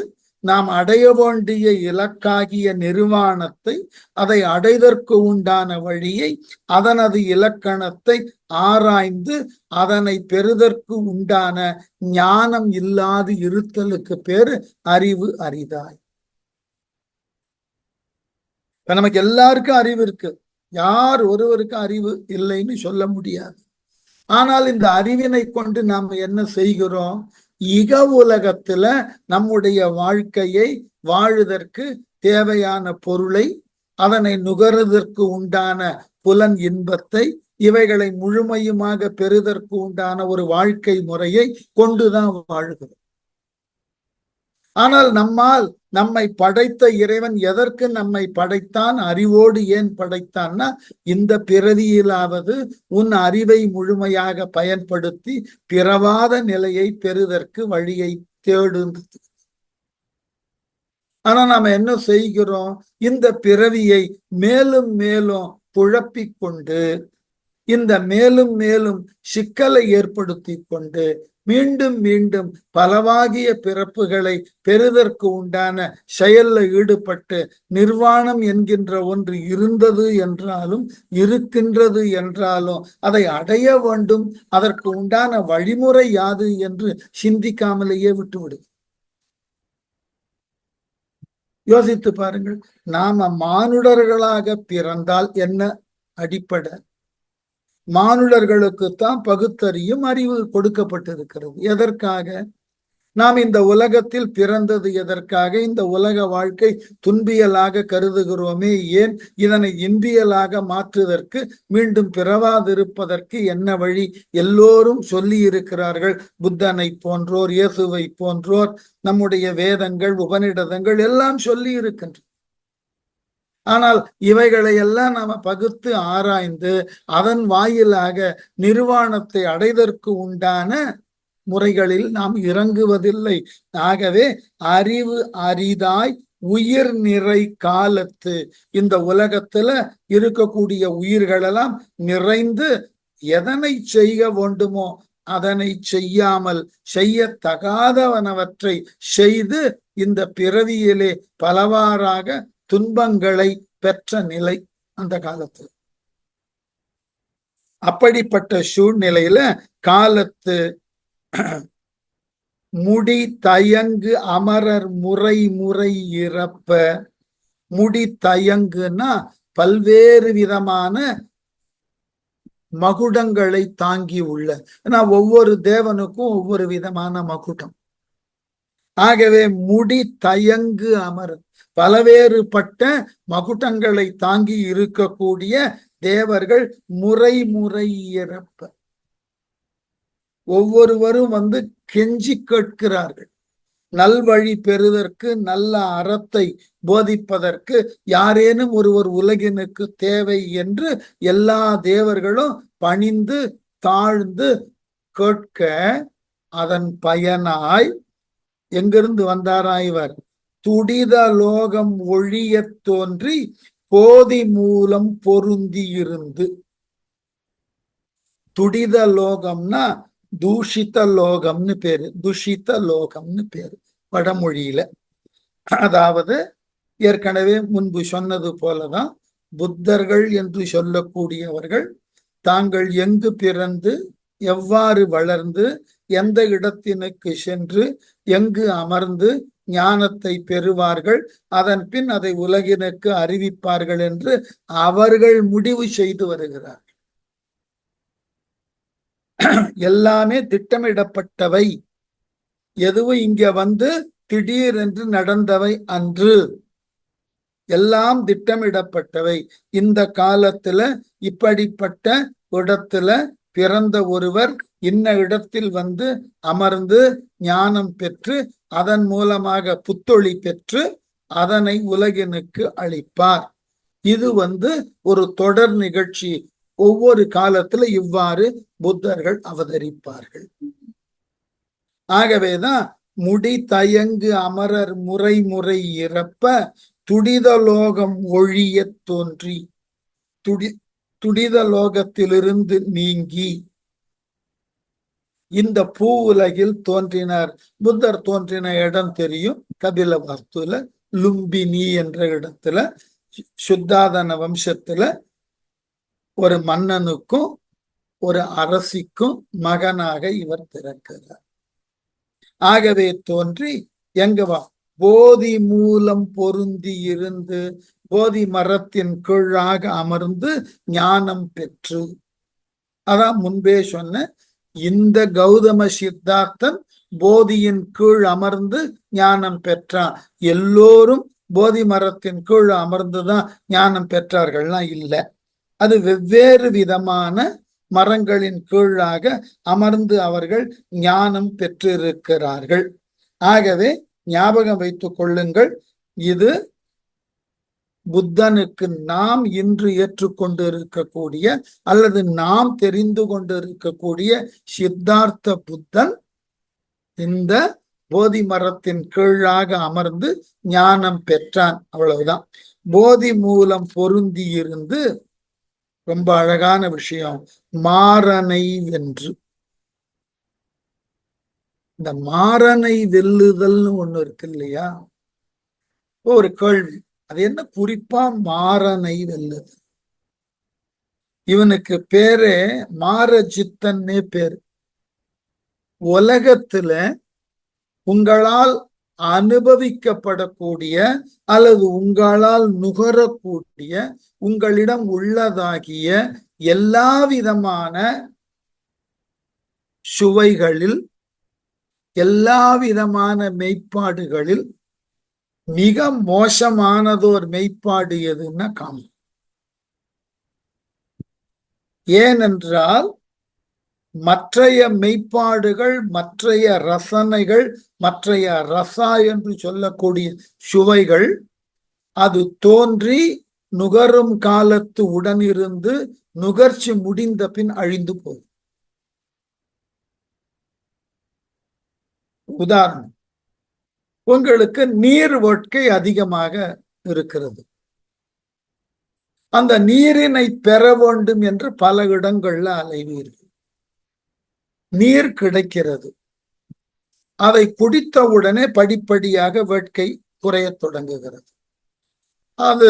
நாம் அடைய வேண்டிய இலக்காகிய நிர்வாணத்தை, அதை அடைதற்கு உண்டான வழியை, அதனது இலக்கணத்தை ஆராய்ந்து அதனை பெறுதற்கு உண்டான ஞானம் இல்லாது இருத்தலுக்கு பேரு அறிவு அரிதாய். இப்ப நமக்கு எல்லாருக்கும் அறிவு இருக்கு. யார் ஒருவருக்கு அறிவு இல்லைன்னு சொல்ல முடியாது. ஆனால் இந்த அறிவினை கொண்டு நாம் என்ன செய்கிறோம்? இக உலகத்துல நம்முடைய வாழ்க்கையை வாழுதற்கு தேவையான பொருளை, அதனை நுகருவதற்கு உண்டான புலன் இன்பத்தை, இவைகளை முழுமையுமாக பெறுவதற்கு உண்டான ஒரு வாழ்க்கை முறையை கொண்டுதான் வாழ்கிறோம். ஆனால் நம்மை படைத்த இறைவன் எதற்கு நம்மை படைத்தான்? அறிவோடு ஏன் படைத்தான்னா, இந்த பிறவியிலாவது உன் அறிவை முழுமையாக பயன்படுத்தி பிறவாத நிலையை பெறுவதற்கு வழியை தேடுந்தது. ஆனா நாம என்ன செய்கிறோம்? இந்த பிறவியை மேலும் மேலும் குழப்பிக் கொண்டு, இந்த மேலும் மேலும் சிக்கலை ஏற்படுத்தி கொண்டு, மீண்டும் மீண்டும் பலவாகிய பிறப்புகளை பெறுவதற்கு உண்டான செயல்ல ஈடுபட்டு, நிர்வாணம் என்கின்ற ஒன்று இருந்தது என்றாலும் இருக்கின்றது என்றாலும் அதை அடைய வேண்டும், அதற்கு உண்டான வழிமுறை யாது என்று சிந்திக்காமலேயே விட்டுவிடு. யோசித்து பாருங்கள். நாம மானுடர்களாக பிறந்தால் என்ன அடிப்படை? மானுடர்களுக்குத்தான் பகுத்தறியும் அறிவு கொடுக்கப்பட்டிருக்கிறது. எதற்காக? நாம் இந்த உலகத்தில் பிறந்தது எதற்காக? இந்த உலக வாழ்க்கை துன்பியலாக கருதுகிறோமே, ஏன்? இதனை இன்பியலாக மாற்றுவதற்கு, மீண்டும் பிறவாதிருப்பதற்கு என்ன வழி? எல்லோரும் சொல்லி இருக்கிறார்கள். புத்தனை போன்றோர், இயேசுவை போன்றோர், நம்முடைய வேதங்கள், உபநிடதங்கள் எல்லாம் சொல்லி இருக்கின்றன. ஆனால் இவைகளை எல்லாம் நாம பகுத்து ஆராய்ந்து அதன் வாயிலாக நிர்வாணத்தை அடைதற்கு உண்டான முறைகளில் நாம் இறங்குவதில்லை. ஆகவே அறிவு அரிதாய் உயிர் நிறை காலத்து, இந்த உலகத்துல இருக்கக்கூடிய உயிர்களெல்லாம் நிறைந்து எதனை செய்ய வேண்டுமோ அதனை செய்யாமல் செய்யத்தகாதவனவற்றை செய்து இந்த பிறவியிலே பலவாறாக துன்பங்களை பெற்ற நிலை அந்த காலத்து. அப்படிப்பட்ட சூழ்நிலையில காலத்து முடி தயங்கு அமரர் முறை முறை இறப்ப. முடி தயங்குன்னா பல்வேறு விதமான மகுடங்களை தாங்கி உள்ள, ஏன்னா ஒவ்வொரு தேவனுக்கும் ஒவ்வொரு விதமான மகுடம். ஆகவே முடி தயங்கு அமரர், பலவேறுபட்ட மகுடங்களை தாங்கி இருக்கக்கூடிய தேவர்கள் முறை முறை இறப்ப. ஒவ்வொருவரும் கெஞ்சி கேட்கிறார்கள். நல்வழி பெறுவதற்கு, நல்ல அறத்தை போதிப்பதற்கு யாரேனும் ஒருவர் உலகினுக்கு தேவை என்று எல்லா தேவர்களும் பணிந்து தாழ்ந்து கேட்க, அதன் பயனாய் எங்கிருந்து வந்தாரா இவர்? துடித லோகம் ஒழிய தோன்றி போதி மூலம் பொருந்தி இருந்து. துடித லோகம்னா தூஷித லோகம்னு பேரு, துஷித லோகம்னு பேரு வடமொழியில. அதாவது ஏற்கனவே முன்பு சொன்னது போலதான், புத்தர்கள் என்று சொல்லக்கூடியவர்கள் தாங்கள் எங்கு பிறந்து, எவ்வாறு வளர்ந்து, எந்த இடத்தினுக்கு சென்று, எங்கு அமர்ந்து ஞானத்தை பெறுவார்கள், அதன் பின் அதை உலகினுக்கு அறிவிப்பார்கள் என்று அவர்கள் முடிவு செய்து வருகிறார்கள். எல்லாமே திட்டமிடப்பட்டவை. எதுவும் இங்க திடீர் என்று நடந்தவை அன்று. எல்லாம் திட்டமிடப்பட்டவை. இந்த காலத்துல இப்படிப்பட்ட இடத்துல பிறந்த ஒருவர் இன்ன இடத்தில் அமர்ந்து ஞானம் பெற்று அதன் மூலமாக புத்தொளி பெற்று அதனை உலகினுக்கு அளிப்பார். இது ஒரு தொடர் நிகழ்ச்சி. ஒவ்வொரு காலத்துல இவ்வாறு புத்தர்கள் அவதரிப்பார்கள். ஆகவேதான் முடி தயங்கு அமரர் முறை முறை இறப்ப துடிதலோகம் ஒழிய தோன்றி, துடிதலோகத்திலிருந்து நீங்கி இந்த பூ உலகில் தோன்றினார். புத்தர் தோன்றின இடம் தெரியும், கபிலவாஸ்துல லும்பினி என்ற இடத்துல, சுத்தாதன வம்சத்துல ஒரு மன்னனுக்கும் ஒரு அரசிக்கும் மகனாக இவர் பிறக்கிறார். ஆகவே தோன்றி எங்கவா போதி மூலம் பொருந்தி இருந்து, போதி மரத்தின் கீழாக அமர்ந்து ஞானம் பெற்று. அதான் முன்பே சொன்ன, இந்த கௌதம சித்தார்த்தன் போதியின் கீழ் அமர்ந்து ஞானம் பெற்றான். எல்லோரும் போதி மரத்தின் கீழ் அமர்ந்துதான் ஞானம் பெற்றார்கள்லாம் இல்லை. அது வெவ்வேறு விதமான மரங்களின் கீழாக அமர்ந்து அவர்கள் ஞானம் பெற்றிருக்கிறார்கள். ஆகவே ஞாபகம் வைத்துக் கொள்ளுங்கள், இது புத்தனுக்கு நாம் இன்று ஏற்றுக்கொண்டு இருக்கக்கூடிய அல்லது நாம் தெரிந்து கொண்டு இருக்கக்கூடிய சித்தார்த்த புத்தன் இந்த போதி மரத்தின் கீழாக அமர்ந்து ஞானம் பெற்றான். அவ்வளவுதான். போதி மூலம் பொருந்தி இருந்து, ரொம்ப அழகான விஷயம், மாறனை வென்று. இந்த மாறனை வெல்லுதல்னு ஒண்ணு இருக்கு இல்லையா? ஒரு கேள்வி, அது என்ன குறிப்பா மாறனை வெல்லுது? இவனுக்கு பேரே மாரஜித்தன்னே பேரு. உலகத்துல உங்களால் அனுபவிக்கப்படக்கூடிய அல்லது உங்களால் நுகரக்கூடிய உங்களிடம் உள்ளதாகிய எல்லா விதமான சுவைகளில், எல்லா விதமான மெய்ப்பாடுகளில் மிக மோசமானதோர் மெய்ப்பாடு எதுன்னா காமம். ஏனென்றால் மற்றைய மெய்ப்பாடுகள், மற்றைய ரசனைகள், மற்றைய ரசா என்று சொல்லக்கூடிய சுவைகள், அது தோன்றி நுகரும் காலத்து உடனிருந்து நுகர்ச்சி முடிந்த பின் அழிந்து போகும். உதாரணம், உங்களுக்கு நீர் வேட்கை அதிகமாக இருக்கிறது. அந்த நீரினை பெற வேண்டும் என்று பல இடங்கள்ல அலைவீர்கள். நீர் கிடைக்கிறது. அதை குடித்தவுடனே படிப்படியாக வேட்கை குறையத் தொடங்குகிறது. அது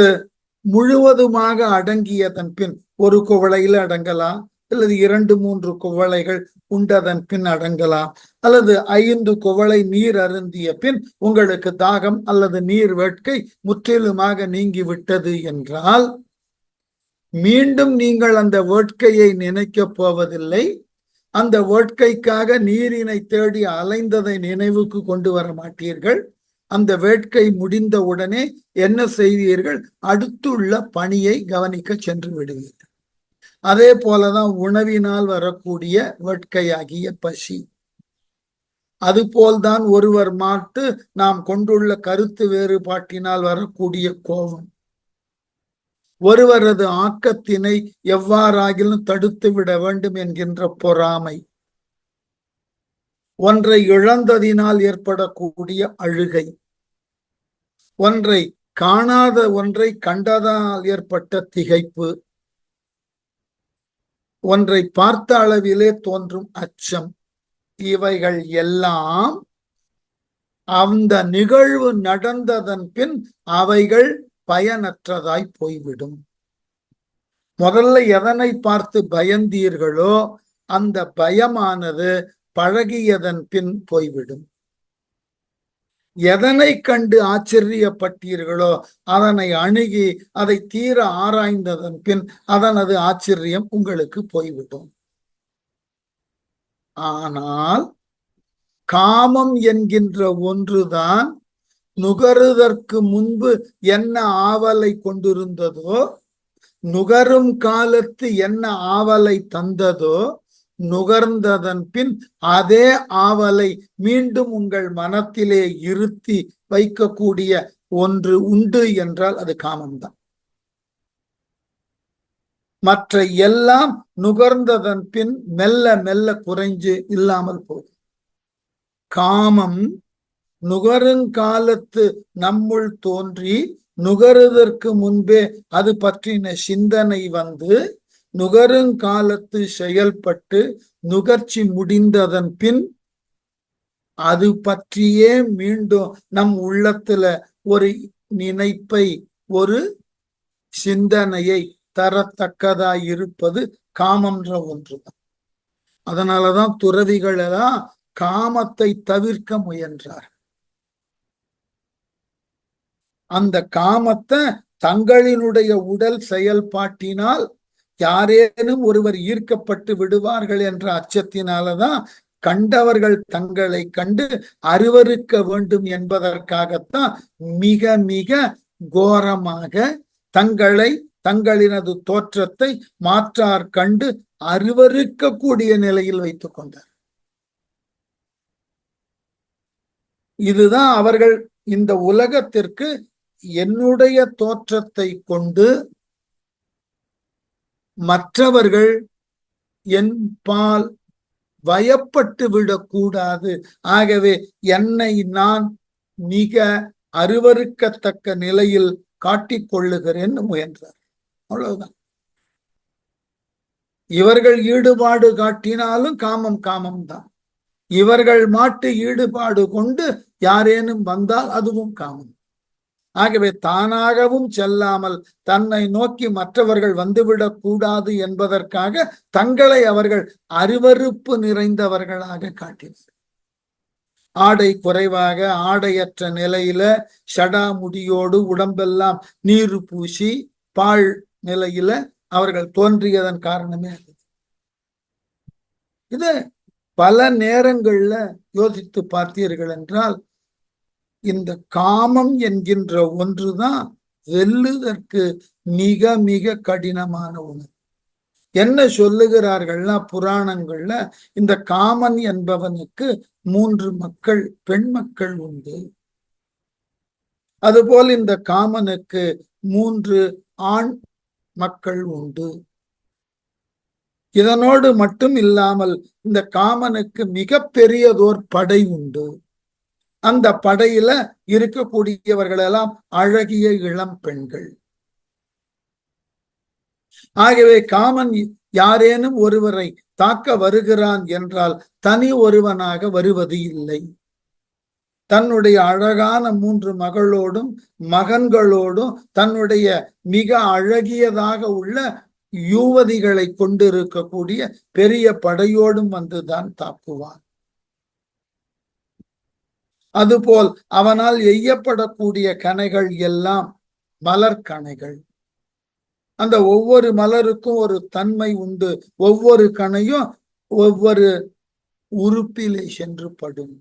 முழுவதுமாக அடங்கியதன் பின், ஒரு குவளையில் அடங்கலாம், அல்லது 2-3 குவளைகள் உண்டதன் பின் அடங்கலாம், அல்லது 5 குவளை நீர் அருந்திய பின் உங்களுக்கு தாகம் அல்லது நீர் வேட்கை முற்றிலுமாக நீங்கிவிட்டது என்றால், மீண்டும் நீங்கள் அந்த வேட்கையை நினைக்கப் போவதில்லை. அந்த வேட்கைக்காக நீரினை தேடி அலைந்ததை நினைவுக்கு கொண்டு வர மாட்டீர்கள். அந்த வேட்கை முடிந்த உடனே என்ன செய்வீர்கள்? அடுத்துள்ள பணியை கவனிக்க சென்று விடுவீர்கள். அதே போலதான் உணவினால் வரக்கூடிய வேட்கையாகிய பசி. அதுபோல்தான் ஒருவர் மாட்டு நாம் கொண்டுள்ள கருத்து வேறுபாட்டினால் வரக்கூடிய கோபம், ஒருவரது ஆக்கத்தினை எவ்வாறாகிலும் தடுத்து விட வேண்டும் என்கின்ற பொறாமை, ஒன்றை இழந்ததினால் ஏற்படக்கூடிய அழுகை, ஒன்றை காணாத ஒன்றை கண்டதால் ஏற்பட்ட திகைப்பு, ஒன்றை பார்த்த அளவிலே தோன்றும் அச்சம், இவைகள் எல்லாம் அந்த நிகழ்வு நடந்ததன் பின் அவைகள் பயனற்றதாய் போய்விடும். முதல்ல எதனை பார்த்து பயந்தீர்களோ அந்த பயமானது பழகியதன் பின் போய்விடும். எதனை கண்டு ஆச்சரியப்பட்டீர்களோ அதனை அணுகி அதை தீர ஆராய்ந்ததன் பின் அதனது ஆச்சரியம் உங்களுக்கு போய்விடும். ஆனால் காமம் என்கின்ற ஒன்றுதான் நுகருதற்கு முன்பு என்ன ஆவலை கொண்டிருந்ததோ, நுகரும் காலத்து என்ன ஆவலை தந்ததோ, நுகர்ந்ததன் பின் அதே ஆவலை மீண்டும் உங்கள் மனத்திலே இருத்தி வைக்கக்கூடிய ஒன்று உண்டு என்றால் அது காமம்தான். மற்ற எல்லாம் நுகர்ந்ததன் பின் மெல்ல மெல்ல குறைஞ்சு இல்லாமல் போகும். காமம் நுகருங்காலத்து நம்முள் தோன்றி நுகருவதற்கு முன்பே அது பற்றின சிந்தனை வந்து நுகருங்காலத்து செயல்பட்டு நுகர்ச்சி முடிந்ததன் பின் அது பற்றியே மீண்டும் நம் உள்ளத்துல ஒரு நினைப்பை, ஒரு சிந்தனையை தரத்தக்கதாய் இருப்பது காமம்ன்ற ஒன்றுதான். அதனாலதான் துறவிகள் எல்லாம் காமத்தை தவிர்க்க முயன்றார். அந்த காமத்தை தங்களினுடைய உடல் செயல்பாட்டினால் யாரேனும் ஒருவர் ஈர்க்கப்பட்டு விடுவார்கள் என்ற அச்சத்தினாலதான் கண்டவர்கள் தங்களை கண்டு அருவருக்க வேண்டும் என்பதற்காகத்தான் மிக மிக கோரமாக தங்களினது தோற்றத்தை மாற்றார் கண்டு அருவருக்கக்கூடிய நிலையில் வைத்துக் கொண்டார். இதுதான் அவர்கள் இந்த உலகத்திற்கு என்னுடைய தோற்றத்தை கொண்டு மற்றவர்கள் என் பால் வயப்பட்டு விடக்கூடாது, ஆகவே என்னை நான் மிக அருவருக்கத்தக்க நிலையில் காட்டிக் கொள்ளுகிறேன் முயன்றார். அவ்வளவுதான். இவர்கள் ஈடுபாடு காட்டினாலும் காமம் காமம் தான். இவர்கள் மாட்டு ஈடுபாடு கொண்டு யாரேனும் வந்தால் அதுவும் காமம். ஆகவே தானாகவும் செல்லாமல் தன்னை நோக்கி மற்றவர்கள் வந்துவிடக் கூடாது என்பதற்காக தங்களை அவர்கள் அருவருப்பு நிறைந்தவர்களாக காட்டினர். ஆடை குறைவாக ஆடையற்ற நிலையில ஷடா முடியோடு உடம்பெல்லாம் நீர் பூசி பாழ் நிலையில அவர்கள் தோன்றியதன் காரணமே அது. இது பல நேரங்கள்ல யோசித்து பார்த்தீர்கள் என்றால் இந்த காமம் என்கின்ற ஒன்றுதான் வெல்லுதற்கு மிக மிக கடினமான ஒன்று. என்ன சொல்லுகிறார்கள்னா புராணங்கள்ல இந்த காமன் என்பவனுக்கு 3 மக்கள், பெண் மக்கள் உண்டு. அதுபோல் இந்த காமனுக்கு 3 ஆண் மக்கள் உண்டு. இதனோடு மட்டும் இல்லாமல் இந்த காமனுக்கு மிக பெரியதோர் படை உண்டு. அந்த படையில இருக்கக்கூடியவர்கள் எல்லாம் அழகிய இளம் பெண்கள். ஆகவே காமன் யாரேனும் ஒருவரை தாக்க வருகிறான் என்றால் தனி ஒருவனாக வருவது இல்லை. தன்னுடைய அழகான 3 மகளோடும் மகன்களோடும் தன்னுடைய மிக அழகியதாக உள்ள யுவதிகளை கொண்டிருக்கக்கூடிய பெரிய படையோடும் வந்துதான் தாக்குவான். அதுபோல் அவனால் எய்யப்படக்கூடிய கணைகள் எல்லாம் மலர் கணைகள். அந்த ஒவ்வொரு மலருக்கும் ஒரு தன்மை உண்டு. ஒவ்வொரு கணையும் ஒவ்வொரு உறுப்பிலே சென்று படும்.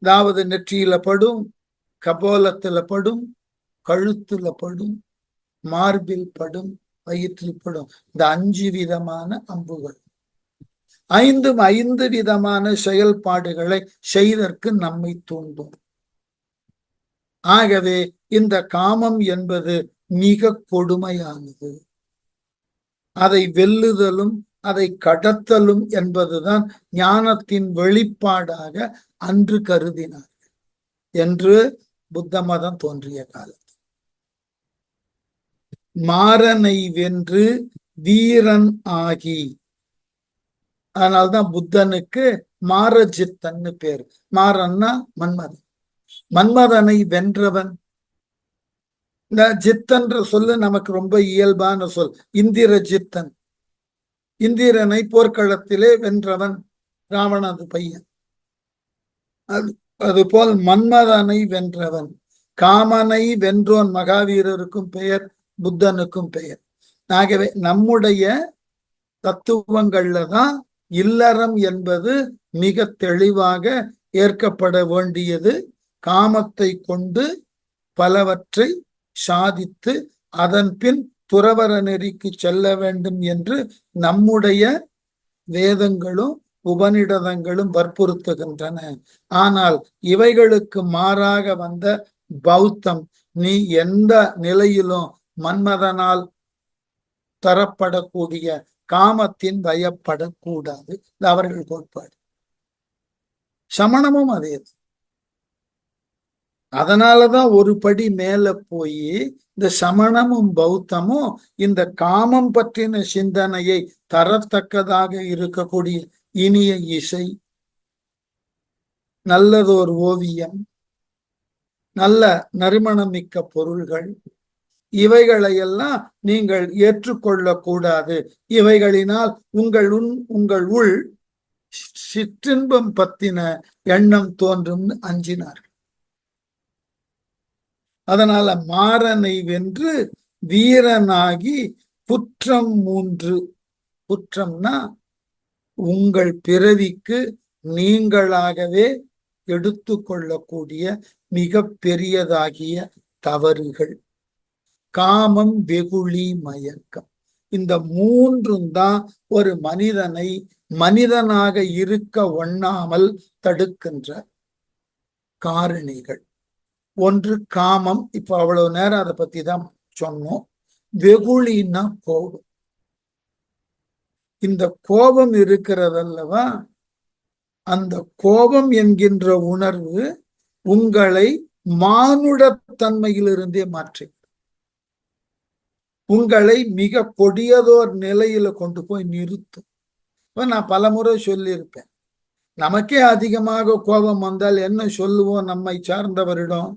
அதாவது நெற்றியில படும், கபோலத்துல படும், கழுத்துல படும், மார்பில் படும், வயிற்றில் படும். இந்த 5 விதமான அம்புகள். 5 விதமான செயல்பாடுகளை செய்தற்கு நம்மை தூண்டும். ஆகவே இந்த காமம் என்பது மிக கொடுமையானது. அதை வெல்லுதலும் அதை கடத்தலும் என்பதுதான் ஞானத்தின் வெளிப்பாடாக அன்று கருதினார்கள் என்று புத்த மதம் தோன்றிய காலத்தில். மாரனை வென்று வீரன் ஆகி, அதனால்தான் புத்தனுக்கு மாரஜித்தன்னு பேரு. மாரன்னா மன்மதன். மன்மதனை வென்றவன். இந்த ஜித்தன்ற சொல்லு நமக்கு ரொம்ப இயல்பான சொல். இந்திரஜித்தன், இந்திரனை போர்க்களத்திலே வென்றவன் ராவணது பையன். அதுபோல் மன்மதனை வென்றவன். காமனை வென்றோன் மகாவீரருக்கும் பெயர், புத்தனுக்கும் பெயர். ஆகவே நம்முடைய தத்துவங்கள்ல தான் இல்லறம் என்பது மிக தெளிவாக ஏற்கப்பட வேண்டியது. காமத்தை கொண்டு பலவற்றை சாதித்து அதன் பின் துறவற நெறிக்கு செல்ல வேண்டும் என்று நம்முடைய வேதங்களும் உபநிடதங்களும் வற்புறுத்துகின்றன. ஆனால் இவைகளுக்கு மாறாக வந்த பௌத்தம் நீ எந்த நிலையிலும் மன்மதனால் தரப்படக்கூடிய காமத்தின் பயப்படக்கூடாது. இது அவர்கள் கோட்பாடு. சமணமும் அதே. அதனாலதான் ஒரு படி மேல போய் இந்த சமணமும் பௌத்தமும் இந்த காமம் பற்றின சிந்தனையை தரத்தக்கதாக இருக்கக்கூடிய இனிய இசை, நல்லதோர் ஓவியம், நல்ல நறுமணமிக்க பொருள்கள், இவைகளையெல்லாம் நீங்கள் ஏற்றுக்கொள்ளக்கூடாது. இவைகளினால் உங்கள் உள் சிற்றின்பம் பத்தின எண்ணம் தோன்றும் அஞ்சினார்கள். அதனால மாறனை வென்று வீரனாகி குற்றம் 3. குற்றம்னா உங்கள் பிறவிக்கு நீங்களாகவே எடுத்துக்கொள்ளக்கூடிய மிக பெரியதாகிய தவறுகள். காமம், வெகுளி, மயக்கம். இந்த 3ம் தான் ஒரு மனிதனை மனிதனாக இருக்க ஒண்ணாமல் தடுக்கின்ற காரணிகள். ஒன்று காமம். இப்ப அவ்வளவு நேரம் அதை பத்தி தான் சொன்னோம். வெகுளின்னா கோபம். இந்த கோபம் இருக்கிறதல்லவா, அந்த கோபம் என்கின்ற உணர்வு உங்களை மானுட தன்மையிலிருந்தே மாற்றி உங்களை மிக கொடியதோர் நிலையில கொண்டு போய் நிறுத்தும். இப்ப நான் பலமுறை சொல்லியிருப்பேன், நமக்கே அதிகமாக கோபம் வந்தால் என்ன சொல்லுவோம் நம்மை சார்ந்தவரிடம்?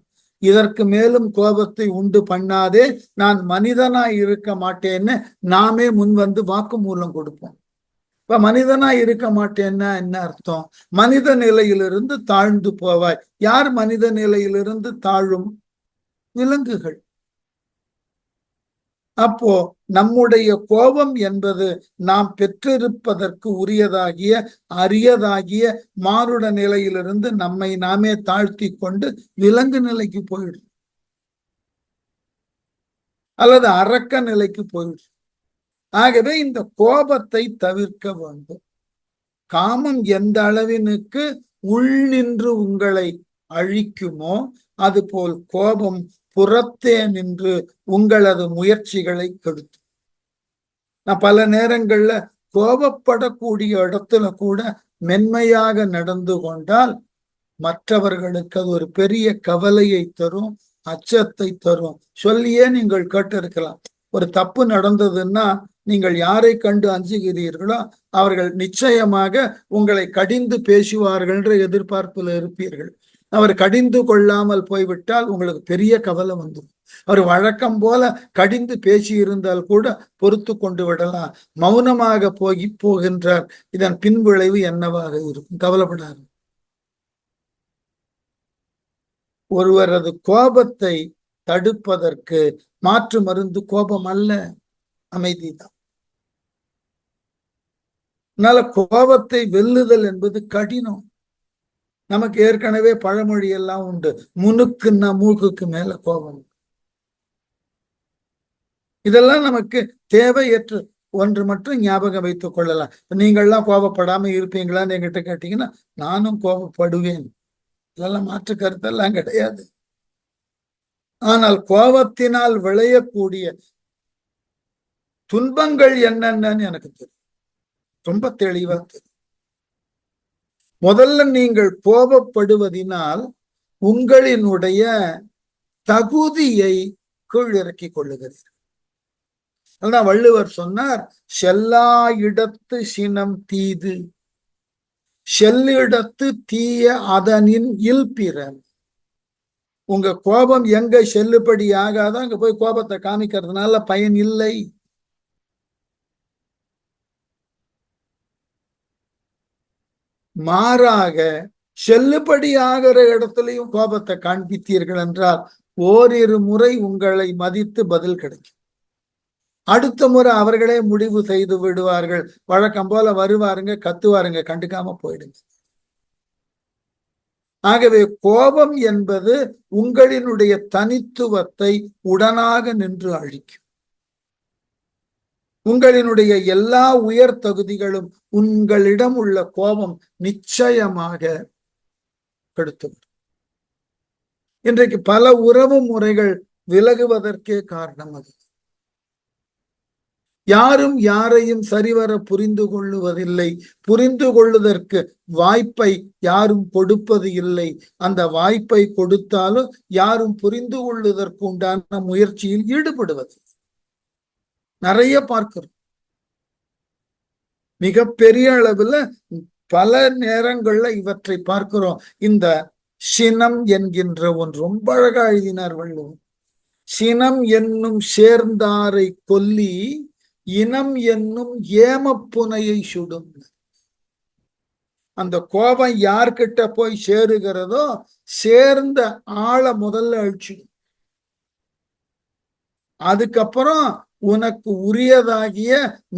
இதற்கு மேலும் கோபத்தை உண்டு பண்ணாதே, நான் மனிதனாய் இருக்க மாட்டேன்னு நாமே முன் வந்து வாக்குமூலம் கொடுப்போம். இப்ப மனிதனாய் இருக்க மாட்டேன்னா என்ன அர்த்தம்? மனித நிலையிலிருந்து தாழ்ந்து போவாய். யார் மனித நிலையிலிருந்து தாழும்? விலங்குகள். அப்போ நம்முடைய கோபம் என்பது நாம் பெற்றிருப்பதற்கு உரியதாகிய அரியதாகிய மானுட நிலையிலிருந்து நம்மை நாமே தாழ்த்தி கொண்டு விலங்கு நிலைக்கு போயிடும், அல்லது அரக்க நிலைக்கு போயிடும். ஆகவே இந்த கோபத்தை தவிர்க்க வேண்டும். காமம் எந்த அளவினுக்கு உள் நின்று உங்களை அழிக்குமோ அதுபோல் கோபம் புறத்தே நின்று உங்களது முயற்சிகளை கெடுத்து. நான் பல நேரங்கள்ல கோபப்படக்கூடிய இடத்துல கூட மென்மையாக நடந்து கொண்டால் மற்றவர்களுக்கு அது ஒரு பெரிய கவலையை தரும், அச்சத்தை தரும். சொல்லியே நீங்கள் கேட்டிருக்கலாம், ஒரு தப்பு நடந்ததுன்னா நீங்கள் யாரை கண்டு அஞ்சுகிறீர்களோ அவர்கள் நிச்சயமாக உங்களை கடிந்து பேசுவார்கள் என்ற எதிர்பார்ப்புல இருப்பீர்கள். அவர் கடிந்து கொள்ளாமல் போய்விட்டால் உங்களுக்கு பெரிய கவலை வந்துடும். அவர் வழக்கம் போல கடிந்து பேசி இருந்தால் கூட பொறுத்து கொண்டு விடலாம், மௌனமாக போகின்றார். இதன் பின்விளைவு என்னவாக இருக்கும்? கவலைப்படாது. ஒருவரது கோபத்தை தடுப்பதற்கு மாற்று மருந்து கோபம் அல்ல, அமைதிதான். அதனால கோபத்தை வெல்லுதல் என்பது கடினம். நமக்கு ஏற்கனவே பழமொழி எல்லாம் உண்டு, முனுக்குன்னா மூக்குக்கு மேல கோபம். இதெல்லாம் நமக்கு தேவையற்ற ஒன்று மட்டும் ஞாபகம் வைத்துக் கொள்ளலாம். நீங்கள்லாம் கோபப்படாம இருப்பீங்களான்னு என்கிட்ட கேட்டீங்கன்னா நானும் கோபப்படுவேன், இதெல்லாம் மாற்று கருத்தெல்லாம் கிடையாது. ஆனால் கோபத்தினால் விளையக்கூடிய துன்பங்கள் என்னென்னு எனக்கு தெரியும், ரொம்ப தெளிவா தெரியும். முதல்ல நீங்கள் கோபப்படுவதினால் உங்களினுடைய தகுதியை கீழிறக்கி கொள்ளுகிறீர்கள். அதான் வள்ளுவர் சொன்னார், செல்லா இடத்து சினம் தீது, செல்லிடத்து தீய அதனின் இல்பிறன். உங்க கோபம் எங்க செல்லுபடி ஆகாதோ அங்க போய் கோபத்தை காமிக்கிறதுனால பயன் இல்லை. மாறாக செல்லுபடி ஆகிற இடத்துலையும் கோபத்தை காண்பித்தீர்கள் என்றால் ஓரிரு முறை உங்களை மதித்து பதில் கிடைக்கும். அடுத்த முறை அவர்களே முடிவு செய்து விடுவார்கள். வழக்கம் போல வருவாருங்க, கத்துவாருங்க, கண்டுக்காம போயிடுங்க. ஆகவே கோபம் என்பது உங்களினுடைய தனித்துவத்தை உடனாக நின்று அழிக்கும். உங்களினுடைய எல்லா உயர் தகுதிகளும் உங்களிடம் உள்ள கோபம் நிச்சயமாக கெடுத்துவிடும். இன்றைக்கு பல உறவு முறைகள் விலகுவதற்கே காரணம் அது. யாரும் யாரையும் சரிவர புரிந்து கொள்ளுவதில்லை. புரிந்து கொள்வதற்கு வாய்ப்பை யாரும் கொடுப்பது இல்லை. அந்த வாய்ப்பை கொடுத்தாலும் யாரும் புரிந்து கொள்வதற்கு உண்டான முயற்சியில் ஈடுபடுவது நிறைய பார்க்கிறோம். மிக பெரிய அளவுல பல நேரங்கள்ல இவற்றை பார்க்கிறோம். இந்த சினம் என்கின்ற ஒன்று ரொம்ப அழகா எழுதினார் வள்ளுவர். சினம் என்னும் சேர்ந்தாரை கொல்லி இனம் என்னும் ஏமப்புனையை சுடும். அந்த கோபம் யார்கிட்ட போய் சேருகிறதோ சேர்ந்த ஆளை முதல்ல அழிச்சிடும். அதுக்கப்புறம் உனக்கு உரியதாகிய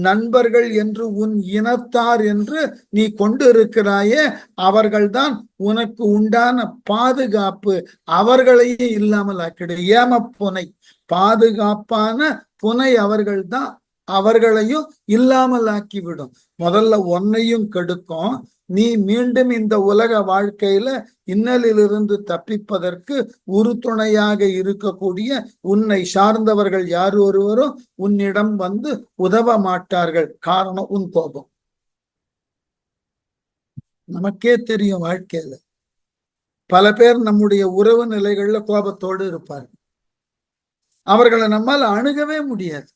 நண்பர்கள் என்று உன் இனத்தார் என்று நீ கொண்டு இருக்கிறாயே, அவர்கள்தான் உனக்கு உண்டான பாதுகாப்பு. அவர்களையே இல்லாமல் ஆக்கிடு. ஏம புனை, பாதுகாப்பான புனை அவர்கள்தான், அவர்களையும் இல்லாமல் ஆக்கிவிடும். முதல்ல ஒன்னையும் கெடுக்கும். நீ மீண்டும் இந்த உலக வாழ்க்கையில இன்னலிலிருந்து தப்பிப்பதற்கு உறுதுணையாக இருக்கக்கூடிய உன்னை சார்ந்தவர்கள் யார் ஒருவரும் உன்னிடம் வந்து உதவ மாட்டார்கள். காரணம் உன் கோபம். நமக்கே தெரியும், வாழ்க்கையில பல பேர் நம்முடைய உறவு நிலைகள்ல கோபத்தோடு இருப்பார்கள். அவர்களை நம்மால் அணுகவே முடியாது.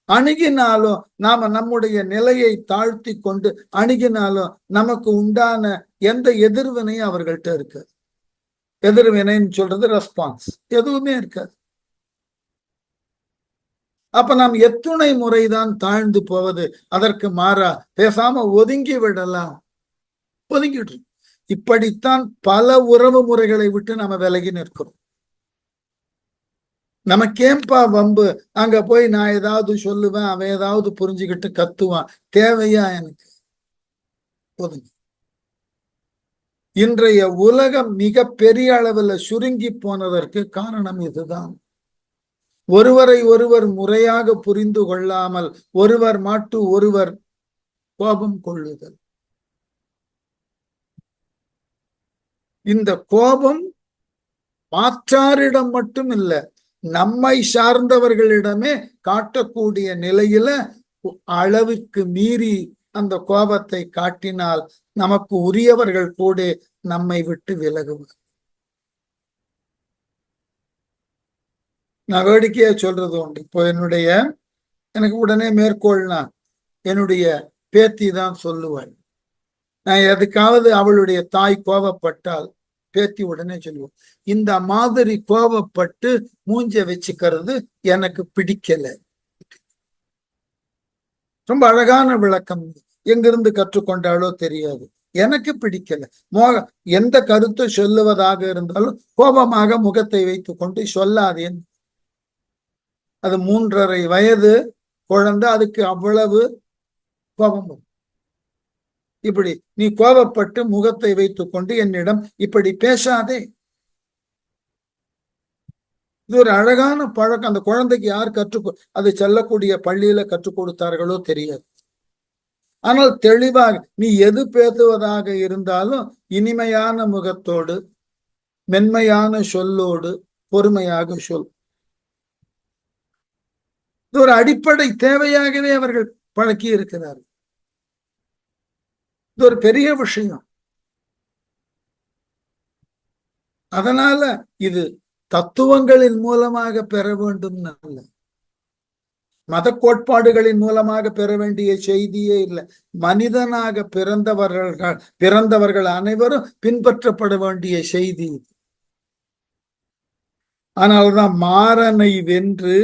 அணுகினாலும் நாம நம்முடைய நிலையை தாழ்த்தி கொண்டு அணுகினாலும் நமக்கு உண்டான எந்த எதிர்வினையும் அவர்கள்ட்ட இருக்காது. எதிர்வினைன்னு சொல்றது ரெஸ்பான்ஸ் எதுவுமே இருக்காது. அப்ப நாம் எத்துணை முறைதான் தாழ்ந்து போவது? அதற்கு மாறா பேசாம ஒதுங்கி விடலாம். ஒதுங்கிட்டு இப்படித்தான் பல உறவு முறைகளை விட்டு நாம விலகி நிற்கிறோம். நமக்கேம்பா வம்பு? அங்க போய் நான் ஏதாவது சொல்லுவேன், அவன் ஏதாவது புரிஞ்சுக்கிட்டு கத்துவான். தேவையா எனக்கு? ஒதுங்க. இன்றைய உலகம் மிக பெரிய அளவில் சுருங்கி போனதற்கு காரணம் இதுதான். ஒருவரை ஒருவர் முறையாக புரிந்து கொள்ளாமல் ஒருவர் மாட்டு ஒருவர் கோபம் கொள்ளுதல். இந்த கோபம் மாற்றாரிடம் மட்டும் இல்லை, நம்மை சார்ந்தவர்களிடமே காட்டக்கூடிய நிலையில அளவுக்கு மீறி அந்த கோபத்தை காட்டினால் நமக்கு உரியவர்கள் கூட நம்மை விட்டு விலகுவார். நான் வேடிக்கையா சொல்றது உண்டு. இப்போ எனக்கு உடனே மேற்கோள்னா என்னுடைய பேத்தி தான் சொல்லுவாள். நான் எதுக்காவது அவளுடைய தாய் கோபப்பட்டால் பேத்தி உடனே சொல்லுவோம், இந்த மாதிரி கோபப்பட்டு மூஞ்ச வச்சுக்கிறது எனக்கு பிடிக்கல. ரொம்ப அழகான விளக்கம். எங்கிருந்து கற்றுக்கொண்டாலோ தெரியாது, எனக்கு பிடிக்கல. எந்த கருத்து சொல்லுவதாக இருந்தாலும் கோபமாக முகத்தை வைத்துக் கொண்டு சொல்லாதேன். அது 3.5 வயது குழந்தை, அதுக்கு அவ்வளவு கோபம். இப்படி நீ கோபப்பட்டு முகத்தை வைத்துக் கொண்டு என்னிடம் இப்படி பேசாதே. இது ஒரு அழகான பழக்கம். அந்த குழந்தைக்கு யார் அது செல்லக்கூடிய பள்ளியில கற்றுக் கொடுத்தார்களோ தெரியாது. ஆனால் தெளிவாக நீ எது பேசுவதாக இருந்தாலும் இனிமையான முகத்தோடு மென்மையான சொல்லோடு பொறுமையாக சொல். இது ஒரு அடிப்படை தேவையாகவே அவர்கள் பழக்கி இருக்கிறார்கள். இது ஒரு பெரிய விஷயம். அதனால இது தத்துவங்களின் மூலமாக பெற வேண்டும், அல்ல மத கோட்பாடுகளின் மூலமாக பெற வேண்டிய செய்தியே இல்லை. மனிதனாக பிறந்தவர்கள் அனைவரும் பின்பற்றப்பட வேண்டிய செய்தி இது. ஆனால்தான் மாறனை வென்று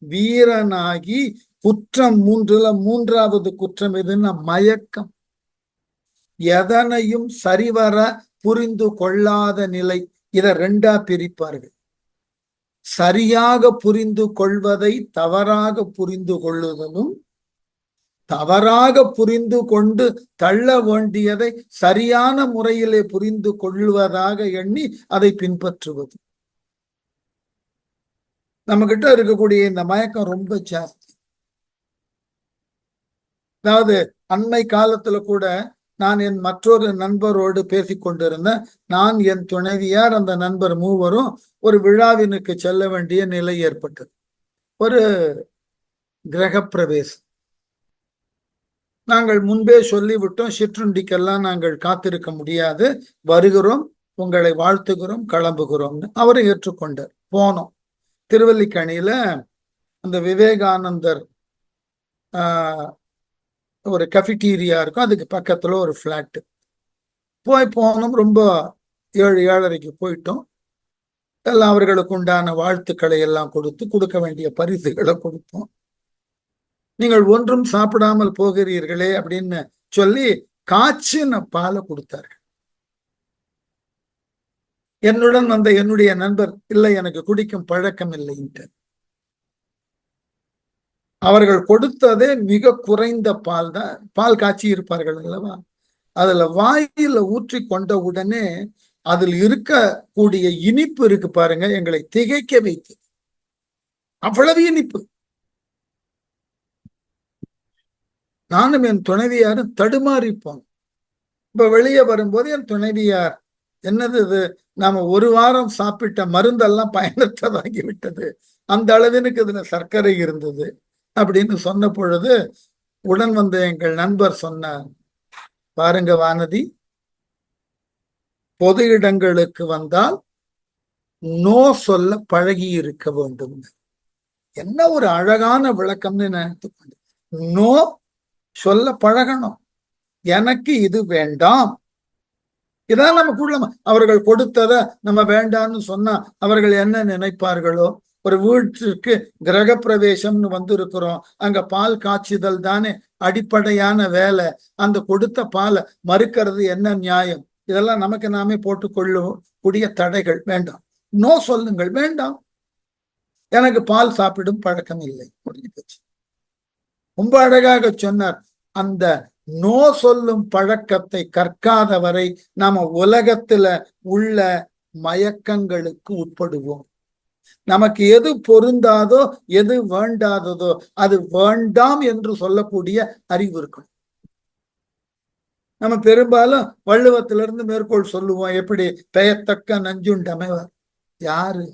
வீரனாகி குற்றம் 3வது குற்றம் எதுன்னா மயக்கம். எதனையும் சரிவர புரிந்து கொள்ளாத நிலை. இதை 2ஆ பிரிப்பார்கள். சரியாக புரிந்து கொள்வதை தவறாக புரிந்து கொள்ளுதலும், தவறாக புரிந்து கொண்டு தள்ள வேண்டியதை சரியான முறையிலே புரிந்து கொள்வதாக எண்ணி அதை பின்பற்றுவது. நம்ம கிட்ட இருக்கக்கூடிய இந்த மயக்கம் ரொம்ப ஜாஸ்தி. அதாவது அண்மை காலத்துல கூட நான் என் மற்றொரு நண்பரோடு பேசிக்கொண்டிருந்தேன். நான், என் துணைவியார், அந்த நண்பர் மூவரும் ஒரு விழாவினுக்கு செல்ல வேண்டிய நிலை ஏற்பட்டது. ஒரு கிரகப்பிரவேசம். நாங்கள் முன்பே சொல்லிவிட்டோம், சிற்றுண்டிக்கெல்லாம் நாங்கள் காத்திருக்க முடியாது, வருகிறோம், உங்களை வாழ்த்துகிறோம், கிளம்புகிறோம்னு. அவரை ஏற்றுக்கொண்டார். போனோம். திருவல்லிக்கணியில அந்த விவேகானந்தர் ஒரு கஃபிட்டீரியா இருக்கும், அதுக்கு பக்கத்துல ஒரு பிளாட். போனோம். ரொம்ப 7:30 போயிட்டோம். எல்லாம் அவர்களுக்கு உண்டான வாழ்த்துக்களை எல்லாம் கொடுக்க வேண்டிய பரிசுகளை கொடுத்தோம். நீங்கள் ஒன்றும் சாப்பிடாமல் போகிறீர்களே அப்படின்னு சொல்லி காய்ச்சின பாலை கொடுத்தார்கள். என்னுடன் வந்த என்னுடைய நண்பர், இல்லை எனக்கு குடிக்கும் பழக்கம் இல்லைன்ட்டு. அவர்கள் கொடுத்ததே மிக குறைந்த பால் தான். பால் காய்ச்சி இருப்பார்கள் அல்லவா, அதுல வாயில ஊற்றி கொண்ட உடனே அதில் இருக்கக்கூடிய இனிப்பு இருக்கு பாருங்க, எங்களை திகைக்க வைத்து. அவ்வளவு இனிப்பு. நானும் என் துணைவியாரும் தடுமாறிப்போம். இப்ப வெளியே வரும்போது என் துணைவியார், என்னது இது, நாம ஒரு வாரம் சாப்பிட்ட மருந்தெல்லாம் பயனற்றதாகி விட்டது, அந்த அளவிற்கு இதுல சர்க்கரை இருந்தது அப்படின்னு சொன்ன பொழுது உடன் வந்த எங்கள் நண்பர் சொன்னார், பாருங்க வானதி, பொது இடங்களுக்கு வந்தால் நோ சொல்ல பழகி இருக்க வேண்டும். என்ன ஒரு அழகான விளக்கம்னு நினைத்துக்கொண்டு, நோ சொல்ல பழகணும். எனக்கு இது வேண்டாம், இதான் நமக்குள்ள. அவர்கள் கொடுத்தத நம்ம வேண்டாம்னு சொன்னா அவர்கள் என்ன நினைப்பார்களோ. ஒரு வீட்டிற்கு கிரக பிரவேசம்னு வந்திருக்கிறோம், அங்க பால் காய்ச்சுதல் தானே அடிப்படையான வேலை. அந்த கொடுத்த பாலை மறுக்கிறது என்ன நியாயம்? இதெல்லாம் நமக்கு நாமே போட்டுக்கொள்ளும் கூடிய தடைகள். வேண்டாம், நோ சொல்லுங்கள், வேண்டாம், எனக்கு பால் சாப்பிடும் பழக்கம் இல்லை, முடிஞ்சு போச்சு. ரொம்ப அழகாக சொன்னார். அந்த நோ சொல்லும் பழக்கத்தை கற்காத வரை நாம உலகத்துல உள்ள மயக்கங்களுக்கு உட்படுவோம். நமக்கு எது பொருந்தாதோ எது வேண்டாததோ அது வேண்டாம் என்று சொல்லக்கூடிய அறிவு இருக்கணும். நம்ம பெரும்பாலும் வள்ளுவத்திலிருந்து மேற்கோள் சொல்லுவோம். எப்படி? பெயத்தக்க நஞ்சுண்டமைவர் யாரு?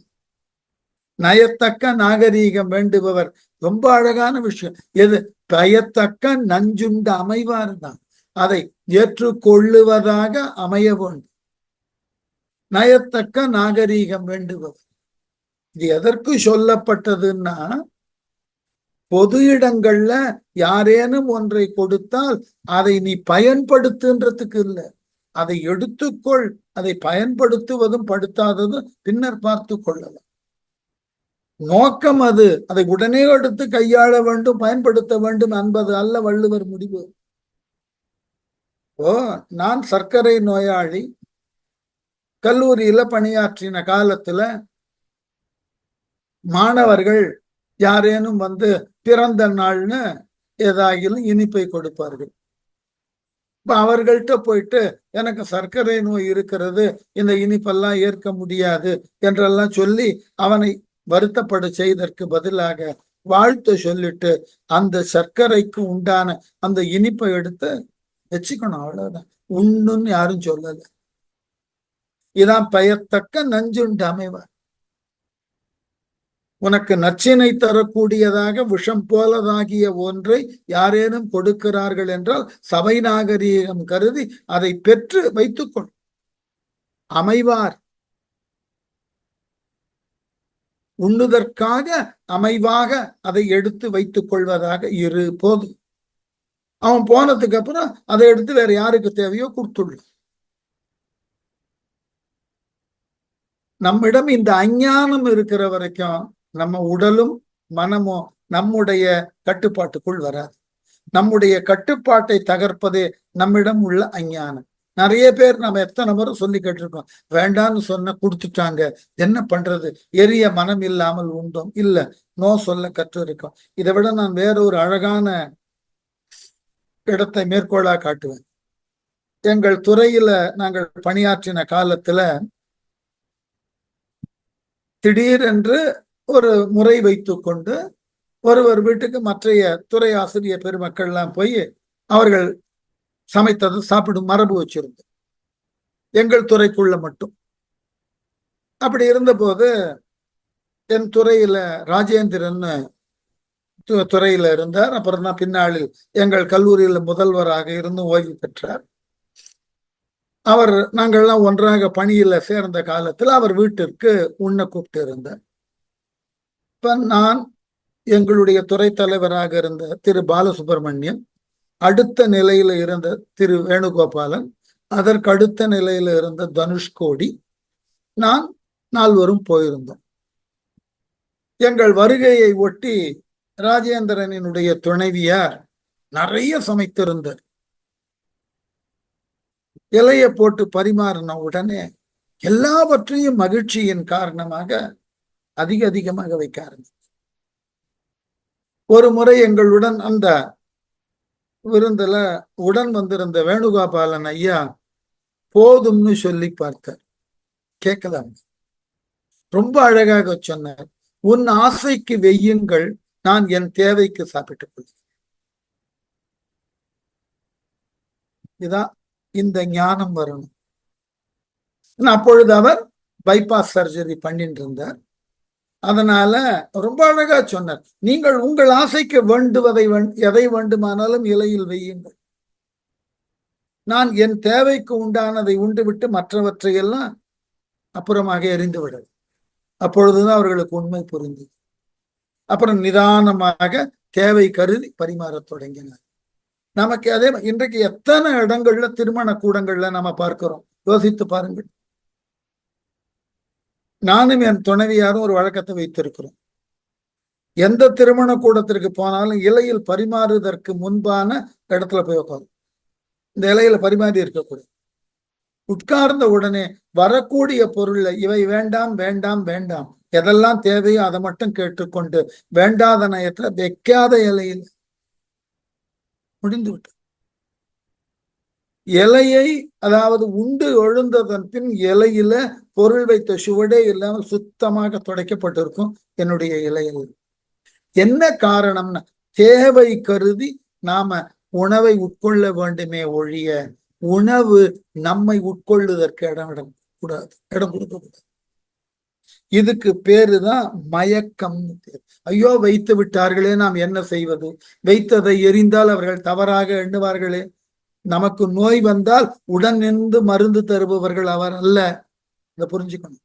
நயத்தக்க நாகரீகம் வேண்டுபவர். ரொம்ப அழகான விஷயம். எது? பயத்தக்க நஞ்சுண்ட அமைவார் தான், அதை ஏற்றுக்கொள்ளுவதாக அமைய வேண்டும். நயத்தக்க நாகரீகம் வேண்டுபவர். இது எதற்கு சொல்லப்பட்டதுன்னா, பொது இடங்கள்ல யாரேனும் ஒன்றை கொடுத்தால் அதை நீ பயன்படுத்துன்றதுக்கு இல்லை, அதை எடுத்துக்கொள், அதை பயன்படுத்துவதும் படுத்தாததும் பின்னர் பார்த்து கொள்ளலாம். நோக்கம் அது. அதை உடனே எடுத்து கையாள வேண்டும், பயன்படுத்த வேண்டும் என்பது அல்ல வள்ளுவர் முடிவு. நான் சர்க்கரை நோயாளி, கல்லூரியில பணியாற்றின காலத்துல மாணவர்கள் யாரேனும் வந்து பிறந்த நாள்னு ஏதாகிலும் இனிப்பை கொடுப்பார்கள். இப்ப அவர்கள்ட்ட போயிட்டு எனக்கு சர்க்கரை நோய் இருக்கிறது, இந்த இனிப்பெல்லாம் ஏற்க முடியாது என்றெல்லாம் சொல்லி அவனை வருத்தப்பட செய்தற்கு பதிலாக வாழ்த்து சொல்லிட்டு அந்த சர்க்கரைக்கு உண்டான அந்த இனிப்பை எடுத்து வச்சுக்கணும், அவ்வளவுதான். உண்ணுன்னு யாரும் சொல்லல. இதான் பெயர்த்தக்க நஞ்சுண்டு அமைவார். உனக்கு நச்சினை தரக்கூடியதாக விஷம் போலதாகிய ஒன்றை யாரேனும் கொடுக்கிறார்கள் என்றால் சபை நாகரீகம் கருதி அதை பெற்று வைத்துக்கொள். அமைவார் உண்ணுதற்காக அமைவாக அதை எடுத்து வைத்துக் கொள்வதாக இரு போதும். அவன் போனதுக்கு அப்புறம் அதை எடுத்து வேற யாருக்கு தேவையோ கொடுத்துள்ள. நம்மிடம் இந்த அஞ்ஞானம் இருக்கிற வரைக்கும் நம்ம உடலும் மனமும் நம்முடைய கட்டுப்பாட்டுக்குள் வராது. நம்முடைய கட்டுப்பாட்டை தகர்ப்பதே நம்மிடம் உள்ள அஞ்ஞானம். நிறைய பேர் நம்ம எத்தனை முறை சொல்லி கேட்டிருக்கோம், வேண்டான்னு சொன்ன கொடுத்துட்டாங்க, என்ன பண்றது, எரிய மனம் இல்லாமல் உண்டோம். இல்ல, நோ சொல்ல கற்று இருக்கோம். இதை விட நான் வேற ஒரு அழகான இடத்தை மேற்கோளா காட்டுவேன். எங்கள் துறையில நாங்கள் பணியாற்றின காலத்துல திடீரென்று ஒரு முறை வைத்து கொண்டு ஒருவர் வீட்டுக்கு மற்றைய துறை ஆசிரியர் பெருமக்கள் எல்லாம் போய் அவர்கள் சமைத்தது சாப்பிடும் மரபு வச்சிருந்தோம், எங்கள் துறைக்குள்ள மட்டும். அப்படி இருந்த போது என் துறையில ராஜேந்திரன் துறையில இருந்தார். அப்புறம் தான் பின்னாளில் எங்கள் கல்லூரியில முதல்வராக இருந்து ஓய்வு பெற்றார். அவர் நாங்கள்லாம் ஒன்றாக பணியில சேர்ந்த காலத்தில் அவர் வீட்டிற்கு உண்ண கூப்பிட்டு இருந்தார். இப்ப நான், எங்களுடைய துறை தலைவராக இருந்த திரு பாலசுப்ரமணியம், அடுத்த நிலையில இருந்த திரு வேணுகோபாலன், அதற்கு அடுத்த நிலையில இருந்த தனுஷ்கோடி, நான் நால்வரும் போயிருந்தோம். எங்கள் வருகையை ஒட்டி ராஜேந்திரனினுடைய துணைவியார் நிறைய சமைத்திருந்தார். இலைய போட்டு பரிமாறின உடனே எல்லாவற்றையும் மகிழ்ச்சியின் காரணமாக அதிகமாக வைக்க ஆரம்பிச்சு. ஒரு முறை எங்களுடன் அந்த விருந்துல உடன் வந்திருந்த வேணுகோபாலன் ஐயா போதும்னு சொல்லி பார்த்தார். கேட்கலாம். ரொம்ப அழகாக சொன்னார். உன் ஆசைக்கு வெய்யுங்கள், நான் என் தேவைக்கு சாப்பிட்டுக் கொள்கிறேன். இதான் இந்த ஞானம் வரணும். அப்பொழுது அவர் பைபாஸ் சர்ஜரி பண்ணிட்டு இருந்தார். அதனால ரொம்ப அழகா சொன்னார். நீங்கள் உங்கள் ஆசைக்கு வேண்டுவதை எதை வேண்டுமானாலும் இலையில் வையுங்கள், நான் என் தேவைக்கு உண்டானதை உண்டுவிட்டு மற்றவற்றை எல்லாம் அப்புறமாக எரிந்து விட. அப்பொழுதுதான் அவர்களுக்கு உண்மை புரிந்தது. அப்புறம் நிதானமாக தேவை கருதி பரிமாறத் தொடங்கினார். நமக்கு அதே இன்றைக்கு எத்தனை இடங்கள்ல திருமண கூடங்கள்ல நம்ம பார்க்கிறோம், யோசித்து பாருங்கள். நானும் என் துணைவியாரும் ஒரு வழக்கத்தை வைத்திருக்கிறோம். எந்த திருமண கூடத்திற்கு போனாலும் இலையில் பரிமாறுவதற்கு முன்பான இடத்துல போய் உட்காரும். இந்த இலையில பரிமாறி இருக்கக்கூடாது. உட்கார்ந்த உடனே வரக்கூடிய பொருள்ல இவை வேண்டாம் வேண்டாம் வேண்டாம், எதெல்லாம் தேவையோ அதை மட்டும் கேட்டுக்கொண்டு வேண்டாத நயத்துல வைக்காத இலையில் முடிந்து விட்டு இலையை, அதாவது உண்டு எழுந்ததன் பின் இலையில பொருள் வைத்த சுவடே இல்லாமல் சுத்தமாக துடைக்கப்பட்டிருக்கும் என்னுடைய இலையில். என்ன காரணம்னா தேவை கருதி நாம உணவை உட்கொள்ள வேண்டுமே ஒழிய உணவு நம்மை உட்கொள்ளுவதற்கு இடம் கொடுக்க கூடாது. இதுக்கு பேருதான் மயக்கம். ஐயோ வைத்து விட்டார்களே, நாம் என்ன செய்வது? வைத்ததை எரிந்தால் அவர்கள் தவறாக எண்ணுவார்களே. நமக்கு நோய் வந்தால் உடன் நின்று மருந்து தருபவர்கள் அவர் அல்ல. இதை புரிஞ்சுக்கணும்.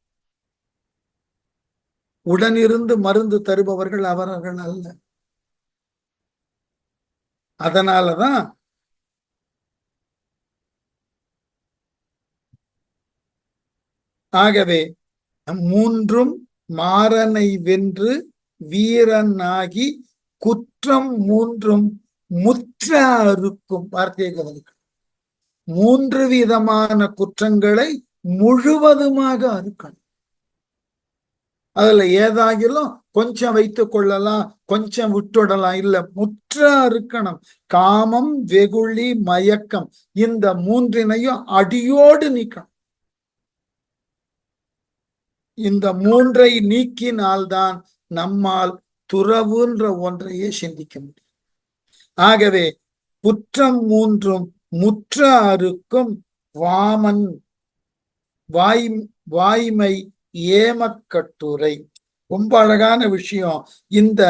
உடனிருந்து மருந்து தருபவர்கள் அவர்கள் அல்ல. அதனாலதான் ஆகவே மூன்றும் மாறனை வென்று வீரனாகி குற்றம் மூன்றும் முற்ற அறுக்கும். வார்த்தையை கவனிக்கும். 3 விதமான குற்றங்களை முழுவதுமாக அறுக்கணும். அதுல ஏதாகிலும் கொஞ்சம் வைத்துக் கொள்ளலாம், கொஞ்சம் விட்டுடலாம், இல்ல முற்ற அறுக்கணும். காமம், வெகுளி, மயக்கம், இந்த 3ஐயும் அடியோடு நீக்கணும். இந்த 3ஐ நீக்கினால்தான் நம்மால் துறவுன்ற ஒன்றையே சிந்திக்க முடியும். ஆகவே குற்றம் மூன்றும் முற்ற அறுக்கும் வாமன் வாய்மை ஏமக்கட்டுரை. ரொம்ப அழகான விஷயம். இந்த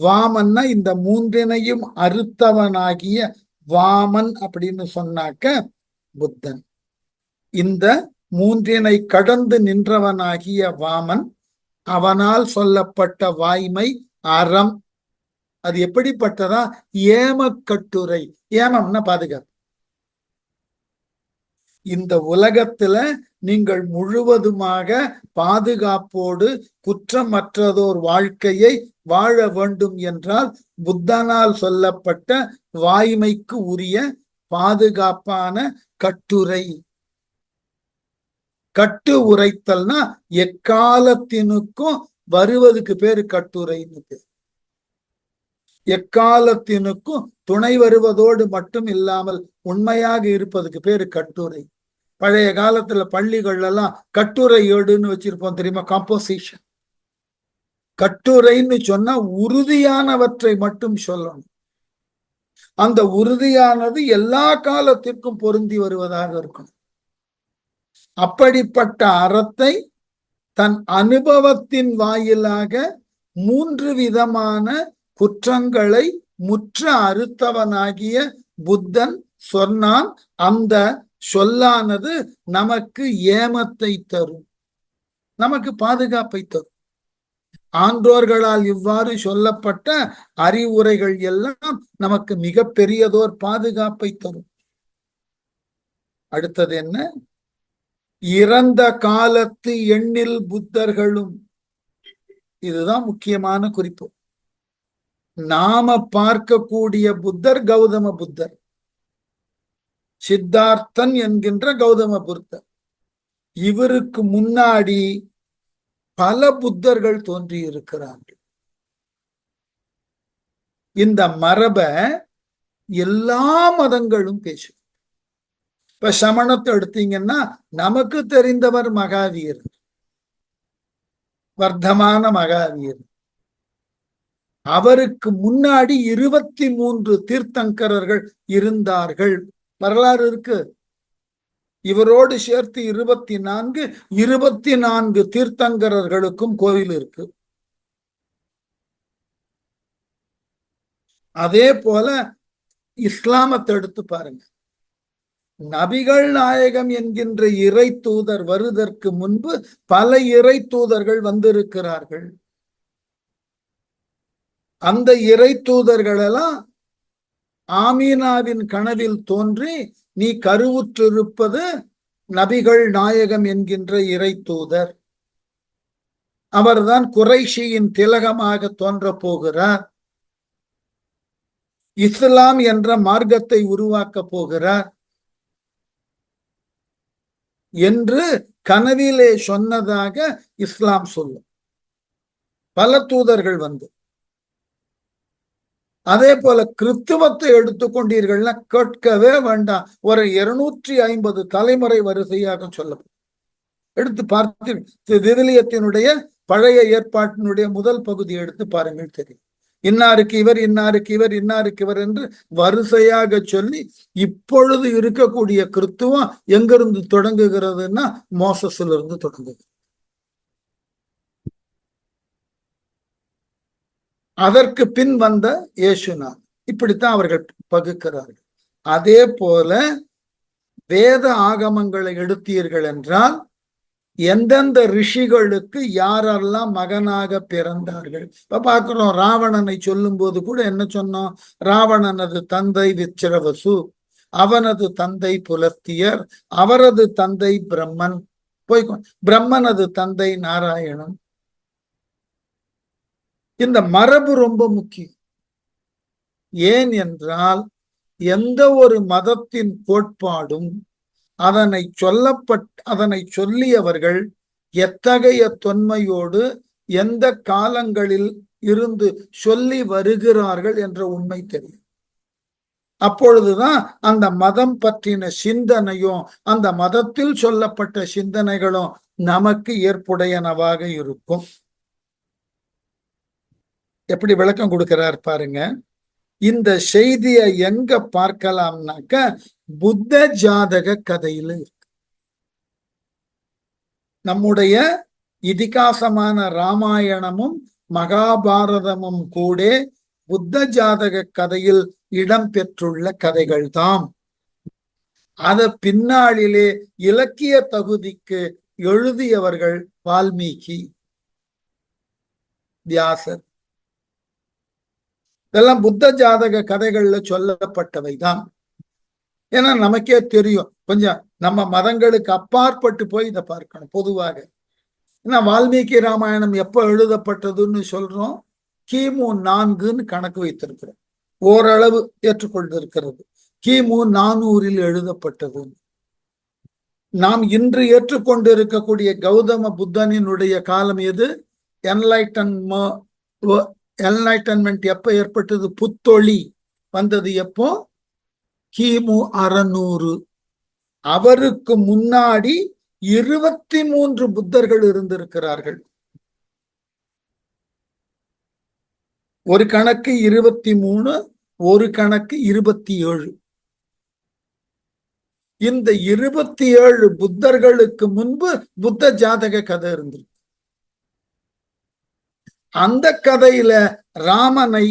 வாமன்னா இந்த 3ஐயும் அறுத்தவனாகிய வாமன் அப்படின்னு சொன்னாக்க புத்தன். இந்த 3ஐ கடந்து நின்றவனாகிய வாமன், அவனால் சொல்லப்பட்ட வாய்மை அறம். அது எப்படிப்பட்டதா? ஏமக்கட்டுரை. ஏமம்னா பாதுகாப்பு. இந்த உலகத்துல நீங்கள் முழுவதுமாக பாதுகாப்போடு குற்றமற்றதோர் வாழ்க்கையை வாழ வேண்டும் என்றால் புத்தனால் சொல்லப்பட்ட வாய்மைக்கு உரிய பாதுகாப்பான கட்டுரை. கட்டு உரைத்தல்னா எக்காலத்தினுக்கும் வருவதுக்கு பேரு கட்டுரைன்னு பேரு. எக்காலத்தினுக்கும் துணை வருவதோடு மட்டும் இல்லாமல் உண்மையாக இருப்பதுக்கு பேரு கட்டுரை. பழைய காலத்துல பள்ளிகள் எல்லாம் கட்டுரை ஏடுன்னு வச்சிருப்போம் தெரியுமா? காம்போசிஷன். கட்டுரைன்னு சொன்னா உறுதியானவற்றை மட்டும் சொல்லணும். அந்த உறுதியானது எல்லா காலத்திற்கும் பொருந்தி வருவதாக இருக்கணும். அப்படிப்பட்ட அறத்தை தன் அனுபவத்தின் வாயிலாக 3 விதமான குற்றங்களை முற்ற அறுத்தவனாகிய புத்தன் சொன்னான். அந்த சொல்லானது நமக்கு ஏமத்தை தரும், நமக்கு பாதுகாப்பை தரும். ஆன்றோர்களால் இவ்வாறு சொல்லப்பட்ட அறிவுரைகள் எல்லாம் நமக்கு மிக பெரியதோர் பாதுகாப்பை தரும். அடுத்தது என்ன? இறந்த காலத்து எண்ணில் புத்தர்களும். இதுதான் முக்கியமான குறிப்பு. நாம பார்க்கக்கூடிய புத்தர் கௌதம புத்தர், சித்தார்த்தன் என்கின்ற கௌதம புத்தர். இவருக்கு முன்னாடி பல புத்தர்கள் தோன்றி இருக்கிறார்கள். இந்த மரபை எல்லா மதங்களும் பேசும். இப்ப சமணத்தை எடுத்தீங்கன்னா நமக்கு தெரிந்தவர் மகாவீர், வர்த்தமான மகாவீர். அவருக்கு முன்னாடி 23 தீர்த்தங்கரர்கள் இருந்தார்கள், வரலாறு இருக்கு. இவரோடு சேர்த்து 24 தீர்த்தங்கரர்களுக்கும் கோவில் இருக்கு. அதே போல இஸ்லாமத்தை எடுத்து பாருங்க. நபிகள் நாயகம் என்கின்ற இறை தூதர் வருவதற்கு முன்பு பல இறை தூதர்கள் வந்திருக்கிறார்கள். அந்த இறை தூதர்கள் எல்லாம் ஆமீனாவின் கனவில் தோன்றி நீ கருவுற்றிருப்பது நபிகள் நாயகம் என்கின்ற இறை தூதர், அவர்தான் குறைஷியின் திலகமாக தோன்ற போகிறார், இஸ்லாம் என்ற மார்க்கத்தை உருவாக்க போகிறார் என்று கனவிலே சொன்னதாக இஸ்லாம் சொல்லும். பல தூதர்கள் வந்து. அதே போல கிறிஸ்துவத்தை எடுத்துக்கொண்டீர்கள்னா கேட்கவே வேண்டாம், ஒரு 250 தலைமுறை வரிசையாக சொல்லப்படும். எடுத்து பார்த்து விவிலியத்தினுடைய பழைய ஏற்பாட்டினுடைய முதல் பகுதி எடுத்து பாருங்கள், தெரியும். இன்னாருக்கு இவர், இன்னாருக்கு இவர், இன்னாருக்கு இவர் என்று வரிசையாக சொல்லி இப்பொழுது இருக்கக்கூடிய கிறிஸ்துவம் எங்கிருந்து தொடங்குகிறதுன்னா மோசஸ்ல இருந்து தொடங்குகிறது. அதற்கு பின் வந்த இயேசுநாதர். இப்படித்தான் அவர்கள் பகுக்கிறார்கள். அதே போல வேத ஆகமங்களை எடுத்தீர்கள் என்றால் எந்தெந்த ரிஷிகளுக்கு யாரெல்லாம் மகனாக பிறந்தார்கள். இப்ப பார்க்கிறோம், ராவணனை சொல்லும் போது கூட என்ன சொன்னோம்? ராவணனது தந்தை விச்சிரவசு, அவனது தந்தை புலஸ்தியர், அவரது தந்தை பிரம்மன், பிரம்மனது தந்தை நாராயணன். இந்த மரபு ரொம்ப முக்கியம். ஏன் என்றால் எந்த ஒரு மதத்தின் கோட்பாடும் அதனை சொல்லியவர்கள் எத்தகைய தொன்மையோடு எந்த காலங்களில் இருந்து சொல்லி வருகிறார்கள் என்ற உண்மை தெரியும். அப்பொழுதுதான் அந்த மதம் பற்றின சிந்தனையும் அந்த மதத்தில் சொல்லப்பட்ட சிந்தனைகளும் நமக்கு ஏற்புடையனவாக இருக்கும். எப்படி விளக்கம் கொடுக்கிறார் பாருங்க. இந்த செய்தியை எங்க பார்க்கலாம்னாக்க புத்த ஜாதக கதையில இருக்கு. நம்முடைய இதிகாசமான ராமாயணமும் மகாபாரதமும் கூட புத்த ஜாதக கதையில் இடம் பெற்றுள்ள கதைகள் தாம். அத பின்னாளிலே இலக்கிய தகுதிக்கு எழுதியவர்கள் வால்மீகி, வியாசர். இதெல்லாம் புத்த ஜாதக கதைகள்ல சொல்லப்பட்டவைதான். ஏன்னா நமக்கே தெரியும், கொஞ்சம் நம்ம மதங்களுக்கு அப்பாற்பட்டு போய் இதை பார்க்கணும். பொதுவாக ஏன்னா வால்மீகி ராமாயணம் எப்ப எழுதப்பட்டதுன்னு சொல்றோம், கிமு 4ன்னு கணக்கு வைத்திருக்கிறோம். ஓரளவு ஏற்றுக்கொண்டிருக்கிறது. கிமு 400 எழுதப்பட்டது. நாம் இன்று ஏற்றுக்கொண்டு இருக்கக்கூடிய கௌதம புத்தனினுடைய காலம் எது? என்லைட்டன்மெண்ட் எப்ப ஏற்பட்டது? புத்தொளி வந்தது எப்போ? கிமு 600. அவருக்கு முன்னாடி 23 புத்தர்கள் இருந்திருக்கிறார்கள். ஒரு கணக்கு 23, ஒரு கணக்கு 27. இந்த 27 புத்தர்களுக்கு முன்பு புத்த ஜாதக கதை இருந்திருக்கு. அந்த கதையில ராமனை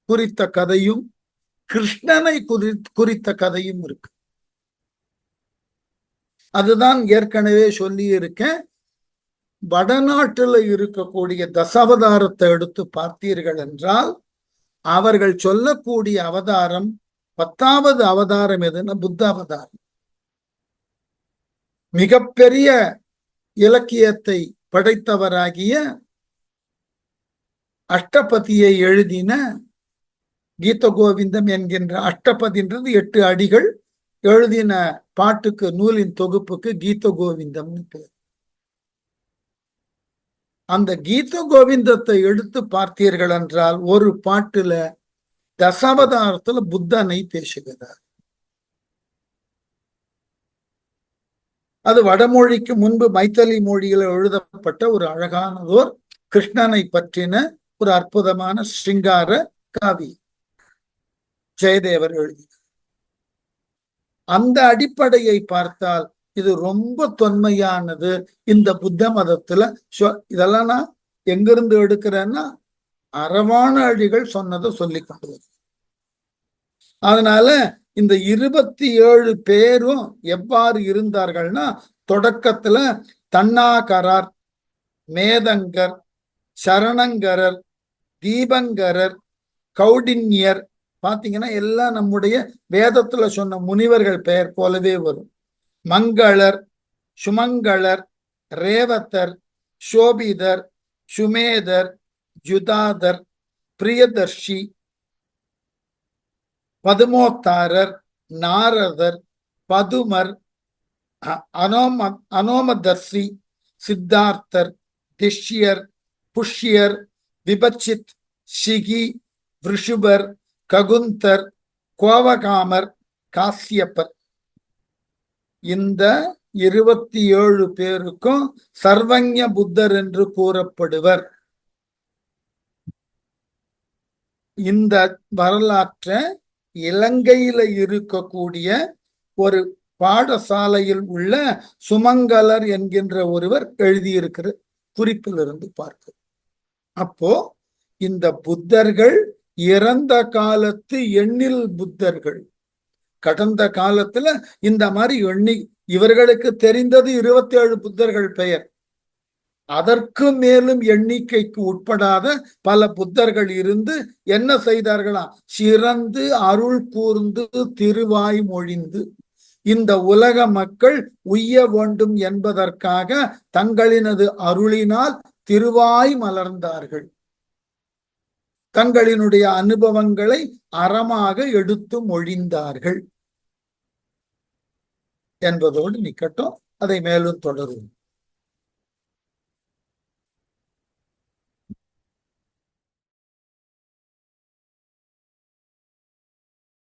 குறித்த கதையும் கிருஷ்ணனை குறித்த கதையும் இருக்கு. அதுதான் ஏற்கனவே சொல்லி இருக்கேன். வடநாட்டுல இருக்கக்கூடிய தசாவதாரத்தை எடுத்து பார்த்தீர்கள் என்றால் அவர்கள் சொல்லக்கூடிய அவதாரம் 10வது அவதாரம் எதுன்னா புத்த அவதாரம். மிகப்பெரிய இலக்கியத்தை படைத்தவராகிய அஷ்டபதியை எழுதின கீத கோவிந்தம் என்கின்ற அஷ்டபதின்றது 8 அடிகள் எழுதின பாட்டுக்கு நூலின் தொகுப்புக்கு கீத கோவிந்தம்னு பேர். அந்த கீத கோவிந்தத்தை எடுத்து பார்த்தீர்கள் என்றால் ஒரு பாட்டுல தசாவதாரத்துல புத்தனை பேசுகிறார். அது வடமொழிக்கு முன்பு மைத்தலி மொழியில் எழுதப்பட்ட ஒரு அழகானதோர் கிருஷ்ணனை பற்றின ஒரு அற்புதமான ஸ்ருங்கார காவி ஜெயதேவர் எழுதினார். அந்த அடிப்படையை பார்த்தால் இது ரொம்ப தொன்மையானது. இந்த புத்த மதத்துல இதெல்லாம் நான் எங்கிருந்து எடுக்கிறேன்னா அரவான அடிகள் சொன்னதை சொல்லி கொண்டு வருது. அதனால இந்த 27 பேரும் எவ்வாறு இருந்தார்கள்னா, தொடக்கத்துல தன்னாகரார், மேதங்கர், சரணங்கரர், தீபங்கரர், கௌடின்யர், பாத்தீங்கன்னா எல்லாம் நம்முடைய வேதத்துல சொன்ன முனிவர்கள் பெயர் போலவே வரும். மங்களர், சுமங்களர், ரேவத்தர், சோபிதர், சுமேதர், ஜுதாதர், பிரியதர்ஷி, பதுமோத்தாரர், நாரதர், பதுமர், அனோமதர்சி, சித்தார்த்தர், திஷ்யர், புஷ்யர், விபச்சித், சிகி, விருஷுபர், ககுந்தர், கோவகாமர், காசியப்பர். இந்த 27 பேருக்கும் சர்வஞ புத்தர் என்று கூறப்படுவர். இந்த வரலாற்றை இலங்கையில இருக்கக்கூடிய ஒரு பாடசாலையில் உள்ள சுமங்கலர் என்கின்ற ஒருவர் எழுதியிருக்கிற குறிப்பிலிருந்து பார்க்க. அப்போ இந்த புத்தர்கள் இறந்த காலத்து எண்ணில் புத்தர்கள். கடந்த காலத்துல இந்த மாதிரி இவர்களுக்கு தெரிந்தது 27 புத்தர்கள் பெயர். அதற்கு மேலும் எண்ணிக்கைக்கு உட்படாத பல புத்தர்கள் இருந்து என்ன செய்தார்களாம்? சிறந்து அருள் கூர்ந்து திருவாய் மொழிந்து இந்த உலக மக்கள் உய்ய வேண்டும் என்பதற்காக தங்களினது அருளினால் திருவாய் மலர்ந்தார்கள். தங்களினுடைய அனுபவங்களை அறமாக எடுத்து மொழிந்தார்கள் என்பதோடு நிக்கட்டும். அதை மேலும் தொடரும்.